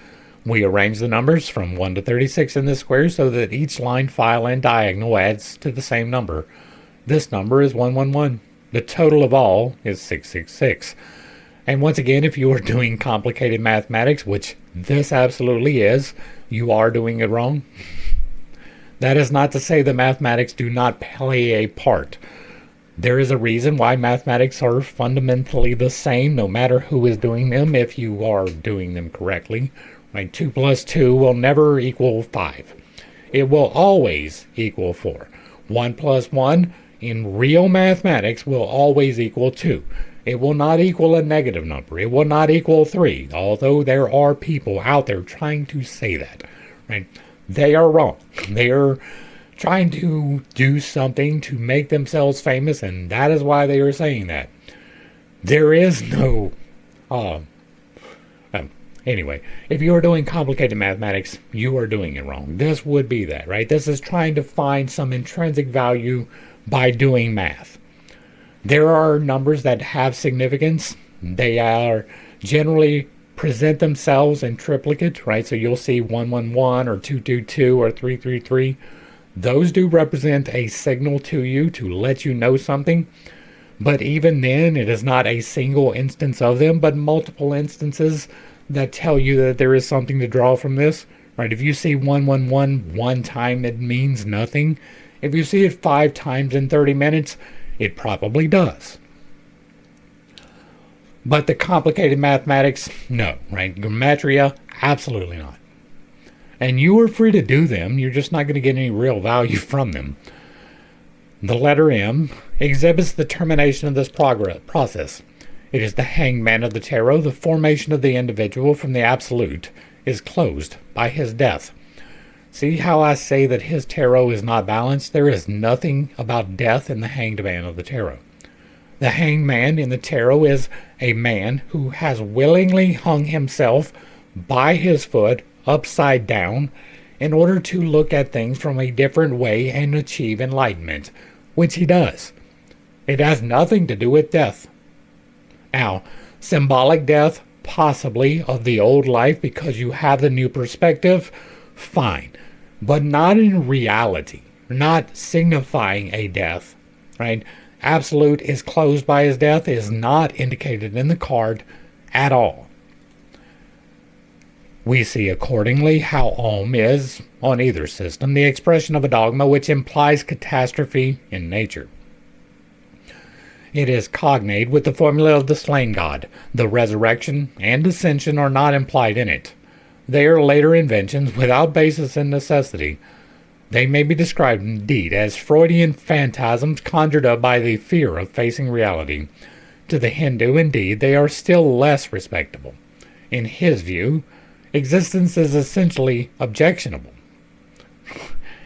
We arrange the numbers from 1 to 36 in this square so that each line, file, and diagonal adds to the same number. This number is 111. The total of all is 666. And once again, if you are doing complicated mathematics, which this absolutely is, you are doing it wrong. That is not to say that mathematics do not play a part. There is a reason why mathematics are fundamentally the same, no matter who is doing them, if you are doing them correctly. Right? 2 plus 2 will never equal 5. It will always equal 4. 1 plus 1 in real mathematics will always equal 2. It will not equal a negative number. It will not equal 3, although there are people out there trying to say that. Right? They are wrong. They are trying to do something to make themselves famous, and that is why they are saying that. There is no... Anyway, if you are doing complicated mathematics, you are doing it wrong. This would be that, right? This is trying to find some intrinsic value by doing math. There are numbers that have significance. They are generally present themselves in triplicate, right? So you'll see 111 or 222 or 333. Those do represent a signal to you to let you know something. But even then, it is not a single instance of them, but multiple instances that tell you that there is something to draw from this. Right? If you see 111 one time, it means nothing. If you see it 5 times in 30 minutes, it probably does. But the complicated mathematics, no, right? Gematria, absolutely not. And you are free to do them, you're just not going to get any real value from them. The letter M exhibits the termination of this process. It is the hangman of the tarot. The formation of the individual from the absolute is closed by his death. See how I say that his tarot is not balanced? There is nothing about death in the hanged man of the tarot. The hanged man in the tarot is a man who has willingly hung himself by his foot upside down in order to look at things from a different way and achieve enlightenment, which he does. It has nothing to do with death. Now, symbolic death, possibly, of the old life because you have the new perspective, fine. But not in reality, not signifying a death, right? Absolute is closed by his death is not indicated in the card at all. We see accordingly how Om is, on either system, the expression of a dogma which implies catastrophe in nature. It is cognate with the formula of the slain god. The resurrection and ascension are not implied in it. They are later inventions without basis in necessity. They may be described indeed as Freudian phantasms conjured up by the fear of facing reality. To the Hindu, indeed, they are still less respectable. In his view, existence is essentially objectionable.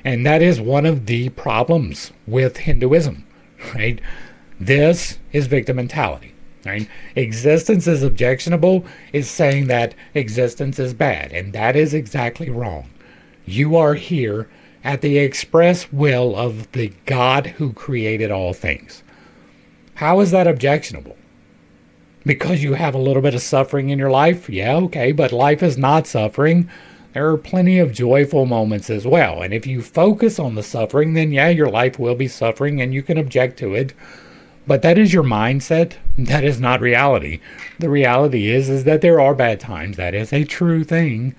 And that is one of the problems with Hinduism, right? This is victim mentality, right? Existence is objectionable is saying that existence is bad, and that is exactly wrong. You are here at the express will of the God who created all things. How is that objectionable? Because you have a little bit of suffering in your life? Yeah, okay, but life is not suffering. There are plenty of joyful moments as well. And if you focus on the suffering, then yeah, your life will be suffering and you can object to it. But that is your mindset. That is not reality. The reality is that there are bad times. That is a true thing.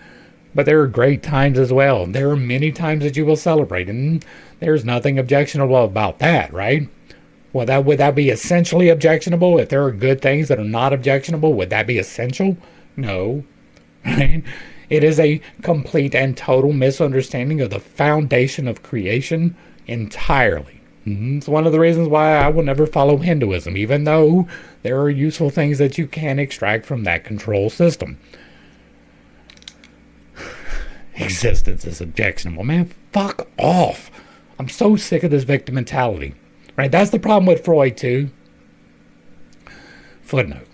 But there are great times as well. There are many times that you will celebrate. And there's nothing objectionable about that, right? Would that be essentially objectionable? If there are good things that are not objectionable, would that be essential? No. Right? It is a complete and total misunderstanding of the foundation of creation entirely. It's one of the reasons why I will never follow Hinduism, even though there are useful things that you can extract from that control system. Existence is objectionable. Man, fuck off. I'm so sick of this victim mentality. Right? That's the problem with Freud, too. Footnote.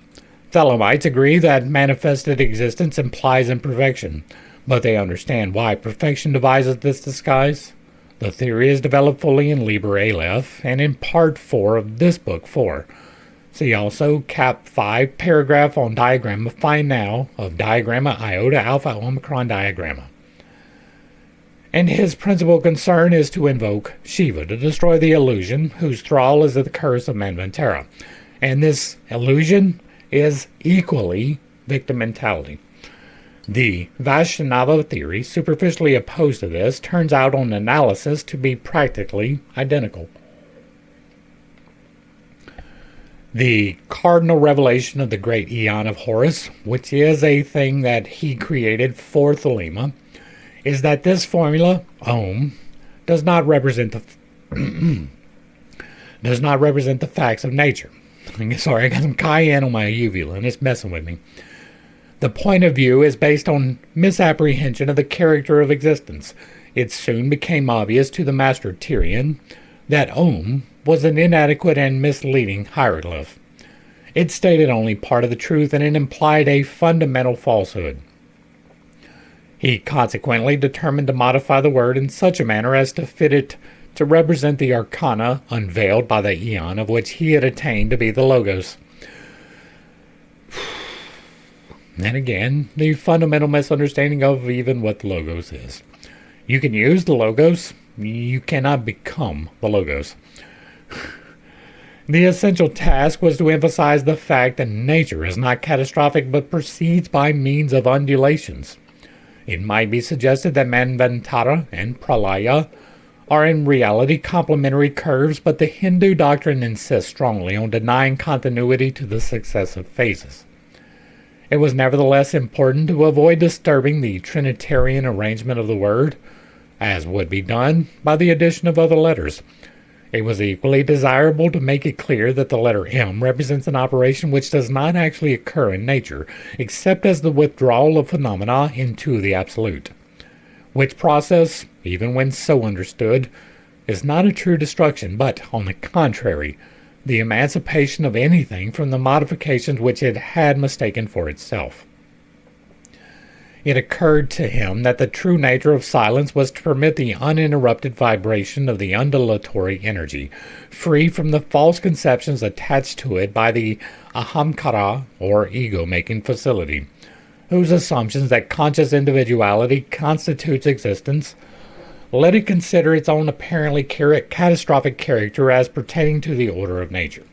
Thelemites agree that manifested existence implies imperfection, but they understand why perfection devises this disguise. The theory is developed fully in Liber Aleph and in Part 4 of this book 4. See also Cap 5, paragraph on diagram of Phi Now of diagramma iota alpha omicron diagramma. And his principal concern is to invoke Shiva to destroy the illusion whose thrall is the curse of Manvantara. And this illusion is equally victim mentality. The Vaishnava theory, superficially opposed to this, turns out on analysis to be practically identical. The cardinal revelation of the great Aeon of Horus, which is a thing that he created for Thelema, is that this formula, Om, does not represent the facts of nature. Sorry, I got some cayenne on my uvula and it's messing with me. The point of view is based on misapprehension of the character of existence. It soon became obvious to the master Tyrion that Om was an inadequate and misleading hieroglyph. It stated only part of the truth and it implied a fundamental falsehood. He consequently determined to modify the word in such a manner as to fit it to represent the arcana unveiled by the Aeon of which he had attained to be the Logos. And again, the fundamental misunderstanding of even what the Logos is. You can use the Logos, you cannot become the Logos. The essential task was to emphasize the fact that nature is not catastrophic but proceeds by means of undulations. It might be suggested that Manvantara and Pralaya are in reality complementary curves, but the Hindu doctrine insists strongly on denying continuity to the successive phases. It was nevertheless important to avoid disturbing the Trinitarian arrangement of the word, as would be done by the addition of other letters. It was equally desirable to make it clear that the letter M represents an operation which does not actually occur in nature, except as the withdrawal of phenomena into the absolute, which process, even when so understood, is not a true destruction, but, on the contrary, the emancipation of anything from the modifications which it had mistaken for itself. It occurred to him that the true nature of silence was to permit the uninterrupted vibration of the undulatory energy, free from the false conceptions attached to it by the ahamkara, or ego-making facility, whose assumptions that conscious individuality constitutes existence. Let it consider its own apparently catastrophic character as pertaining to the order of nature.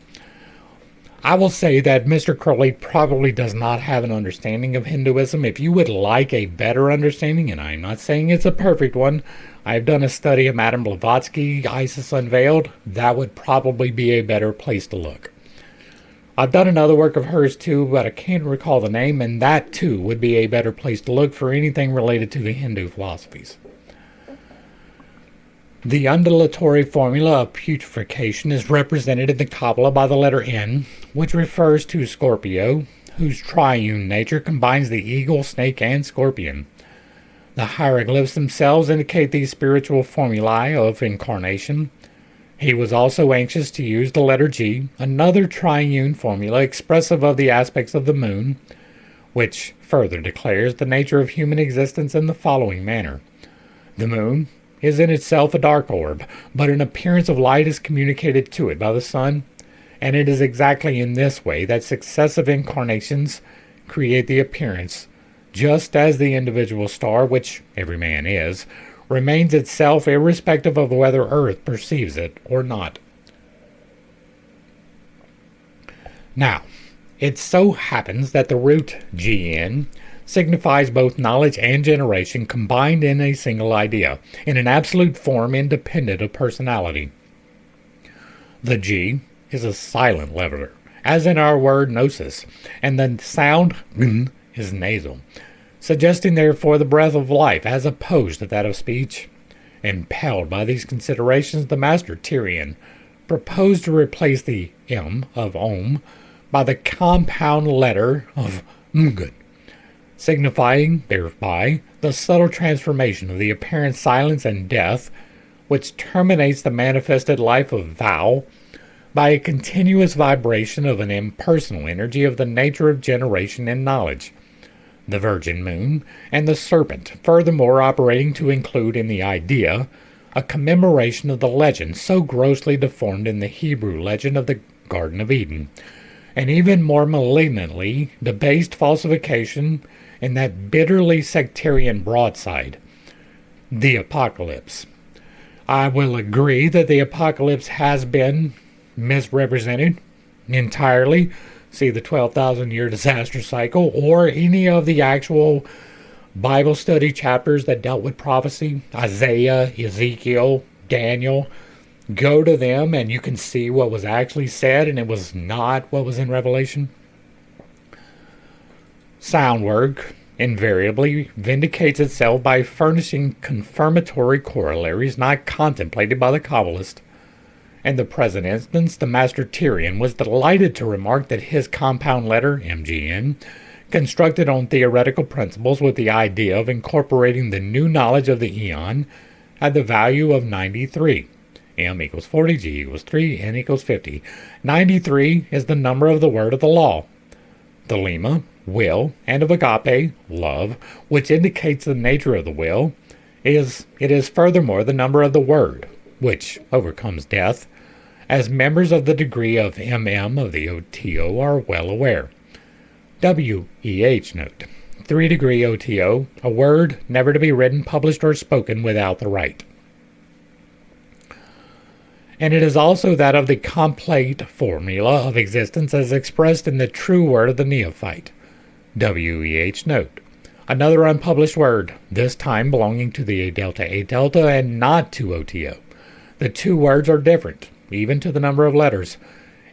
I will say that Mr. Crowley probably does not have an understanding of Hinduism. If you would like a better understanding, and I'm not saying it's a perfect one, I've done a study of Madame Blavatsky, Isis Unveiled. That would probably be a better place to look. I've done another work of hers too, but I can't recall the name, and that too would be a better place to look for anything related to the Hindu philosophies. The undulatory formula of putrefaction is represented in the Kabbalah by the letter N, which refers to Scorpio, whose triune nature combines the eagle, snake, and scorpion. The hieroglyphs themselves indicate these spiritual formulae of incarnation. He was also anxious to use the letter G, another triune formula expressive of the aspects of the moon, which further declares the nature of human existence in the following manner. The moon is in itself a dark orb, but an appearance of light is communicated to it by the sun, and it is exactly in this way that successive incarnations create the appearance, just as the individual star, which every man is, remains itself irrespective of whether Earth perceives it or not. Now, it so happens that the root GN signifies both knowledge and generation combined in a single idea, in an absolute form independent of personality. The G is a silent letter, as in our word gnosis, and the sound G is nasal, suggesting therefore the breath of life as opposed to that of speech. Impelled by these considerations, the master Tyrian proposed to replace the M of Om by the compound letter of Mgud, signifying thereby the subtle transformation of the apparent silence and death, which terminates the manifested life of Vau by a continuous vibration of an impersonal energy of the nature of generation and knowledge. The Virgin Moon and the Serpent, furthermore operating to include in the idea a commemoration of the legend so grossly deformed in the Hebrew legend of the Garden of Eden, and even more malignantly debased falsification in that bitterly sectarian broadside, the Apocalypse. I will agree that the Apocalypse has been misrepresented entirely. See the 12,000-year disaster cycle, or any of the actual Bible study chapters that dealt with prophecy, Isaiah, Ezekiel, Daniel. Go to them and you can see what was actually said, and it was not what was in Revelation. Sound work invariably vindicates itself by furnishing confirmatory corollaries not contemplated by the Kabbalist. In the present instance, the Master Tyrian was delighted to remark that his compound letter, MGN, constructed on theoretical principles with the idea of incorporating the new knowledge of the eon, had the value of 93. M equals 40, G equals 3, N equals 50. 93 is the number of the word of the law, Thelema, will, and of agape, love, which indicates the nature of the will. It is furthermore the number of the word, which overcomes death, as members of the degree of MM of the OTO are well aware. WEH note. 3-degree OTO, a word never to be written, published, or spoken without the right. And it is also that of the complete formula of existence as expressed in the true word of the Neophyte. WEH note. Another unpublished word, this time belonging to the A delta and not to OTO. The two words are different, even to the number of letters.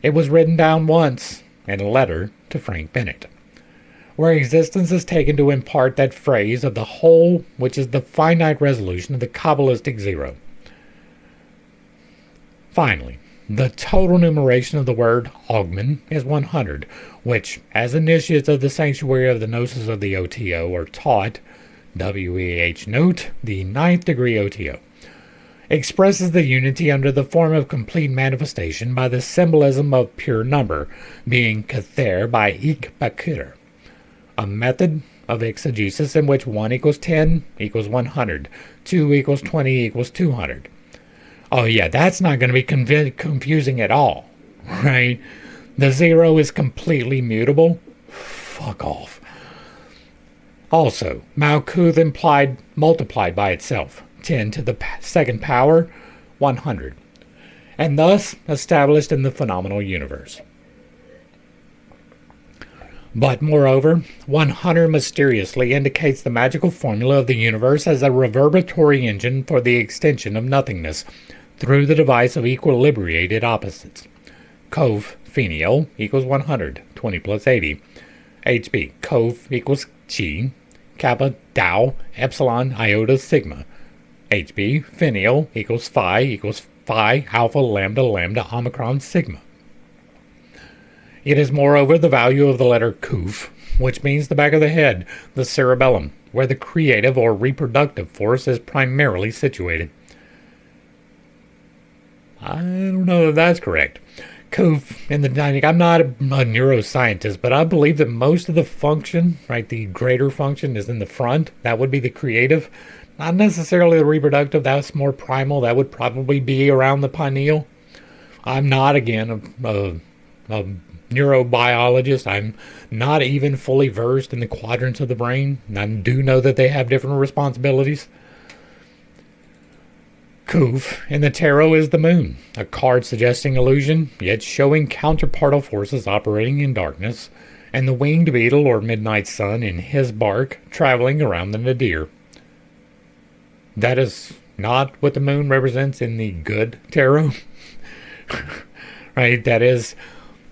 It was written down once in a letter to Frank Bennett, where existence is taken to impart that phrase of the whole, which is the finite resolution of the Kabbalistic zero. Finally, the total numeration of the word Ogman is 100, which, as initiates of the sanctuary of the gnosis of the OTO are taught, WEH note, the 9th degree OTO, expresses the unity under the form of complete manifestation by the symbolism of pure number, being Kether by Ik Bakir, a method of exegesis in which 1 equals 10 equals 100, 2 equals 20 equals 200. Oh yeah, that's not going to be confusing at all, right? The zero is completely mutable. Fuck off. Also, Malkuth implied multiplied by itself, 10 to the second power, 100, and thus established in the phenomenal universe. But moreover, 100 mysteriously indicates the magical formula of the universe as a reverberatory engine for the extension of nothingness through the device of equilibrated opposites. Cove Fenial equals 100, 20 plus 80. HB Cove equals Chi, Kappa Tau, Epsilon Iota Sigma. HB Fenial equals Phi Alpha Lambda Lambda Omicron Sigma. It is moreover the value of the letter Kuf, which means the back of the head, the cerebellum, where the creative or reproductive force is primarily situated. I don't know if that's correct. Kuf in the dynamic, I'm not a neuroscientist, but I believe that most of the function, right, the greater function is in the front. That would be the creative. Not necessarily the reproductive. That's more primal. That would probably be around the pineal. I'm not, again, a neurobiologist. I'm not even fully versed in the quadrants of the brain. I do know that they have different responsibilities. Kuf in the tarot is the moon, a card suggesting illusion, yet showing counterpartal forces operating in darkness, and the winged beetle or midnight sun in his bark traveling around the nadir. That is not what the moon represents in the good tarot. Right? That is,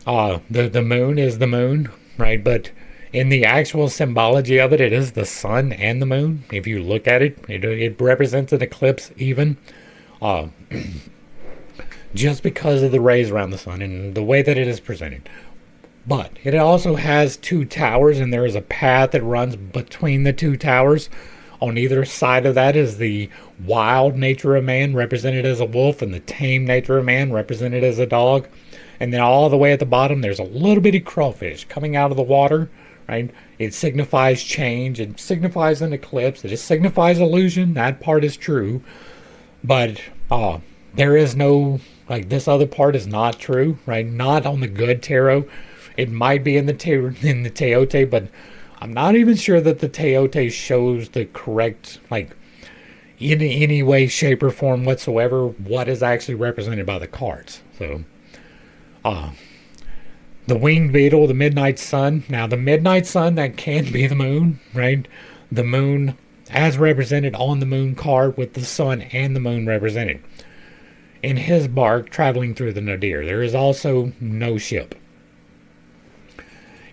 the moon is the moon, right? But in the actual symbology of it, it is the sun and the moon. If you look at it, it represents an eclipse even. Just because of the rays around the sun and the way that it is presented. But it also has two towers, and there is a path that runs between the two towers. On either side of that is the wild nature of man, represented as a wolf, and the tame nature of man, represented as a dog. And then all the way at the bottom, there's a little bitty crawfish coming out of the water, right? It signifies change. It signifies an eclipse. It just signifies illusion. That part is true. But there is no, like, this other part is not true, right? Not on the good tarot. It might be in the Teote, but I'm not even sure that the Teote shows the correct, like, in any way, shape, or form whatsoever, what is actually represented by the cards. So, the winged beetle, the midnight sun. Now, the midnight sun, that can be the moon, right? The moon as represented on the moon card with the sun and the moon represented. In his bark traveling through the nadir. There is also no ship.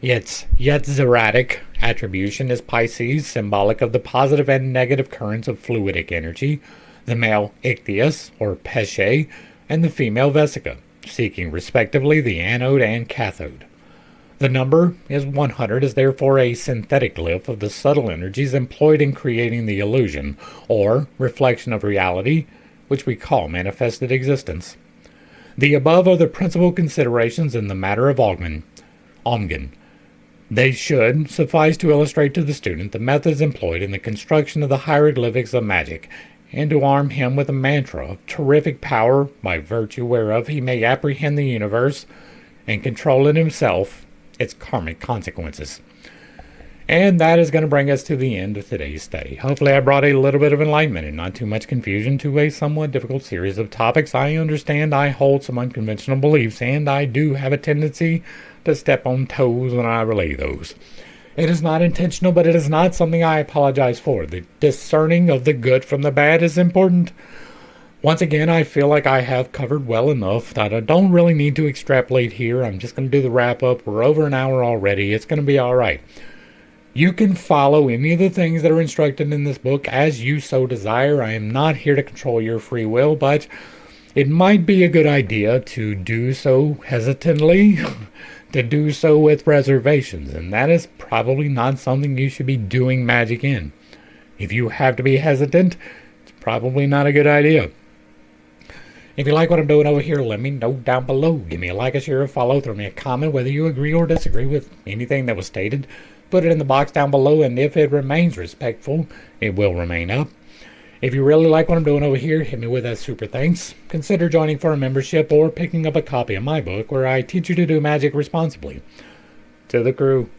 Its Yetziratic attribution is Pisces, symbolic of the positive and negative currents of fluidic energy, the male Ichthyus, or Pesce, and the female Vesica, seeking respectively the anode and cathode. The number is 100, is therefore a synthetic glyph of the subtle energies employed in creating the illusion, or reflection of reality, which we call manifested existence. The above are the principal considerations in the matter of Omgan. They should suffice to illustrate to the student the methods employed in the construction of the hieroglyphics of magic, and to arm him with a mantra of terrific power by virtue whereof he may apprehend the universe and control it himself, its karmic consequences. And that is going to bring us to the end of today's study. Hopefully I brought a little bit of enlightenment and not too much confusion to a somewhat difficult series of topics. I understand I hold some unconventional beliefs, and I do have a tendency to step on toes when I relay those. It is not intentional, but it is not something I apologize for. The discerning of the good from the bad is important. Once again, I feel like I have covered well enough that I don't really need to extrapolate here. I'm just going to do the wrap-up. We're over an hour already. It's going to be all right. You can follow any of the things that are instructed in this book as you so desire. I am not here to control your free will, but it might be a good idea to do so hesitantly, to do so with reservations, and that is probably not something you should be doing magic in. If you have to be hesitant, it's probably not a good idea. If you like what I'm doing over here, let me know down below. Give me a like, a share, a follow, throw me a comment whether you agree or disagree with anything that was stated. Put it in the box down below, and if it remains respectful, it will remain up. If you really like what I'm doing over here, hit me with that super thanks. Consider joining for a membership or picking up a copy of my book where I teach you to do magic responsibly. To the crew,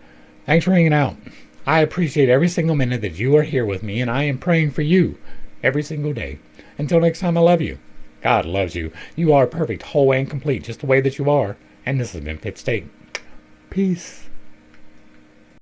thanks for hanging out. I appreciate every single minute that you are here with me, and I am praying for you every single day. Until next time, I love you. God loves you. You are perfect, whole, and complete just the way that you are. And this has been Pitt State. Peace.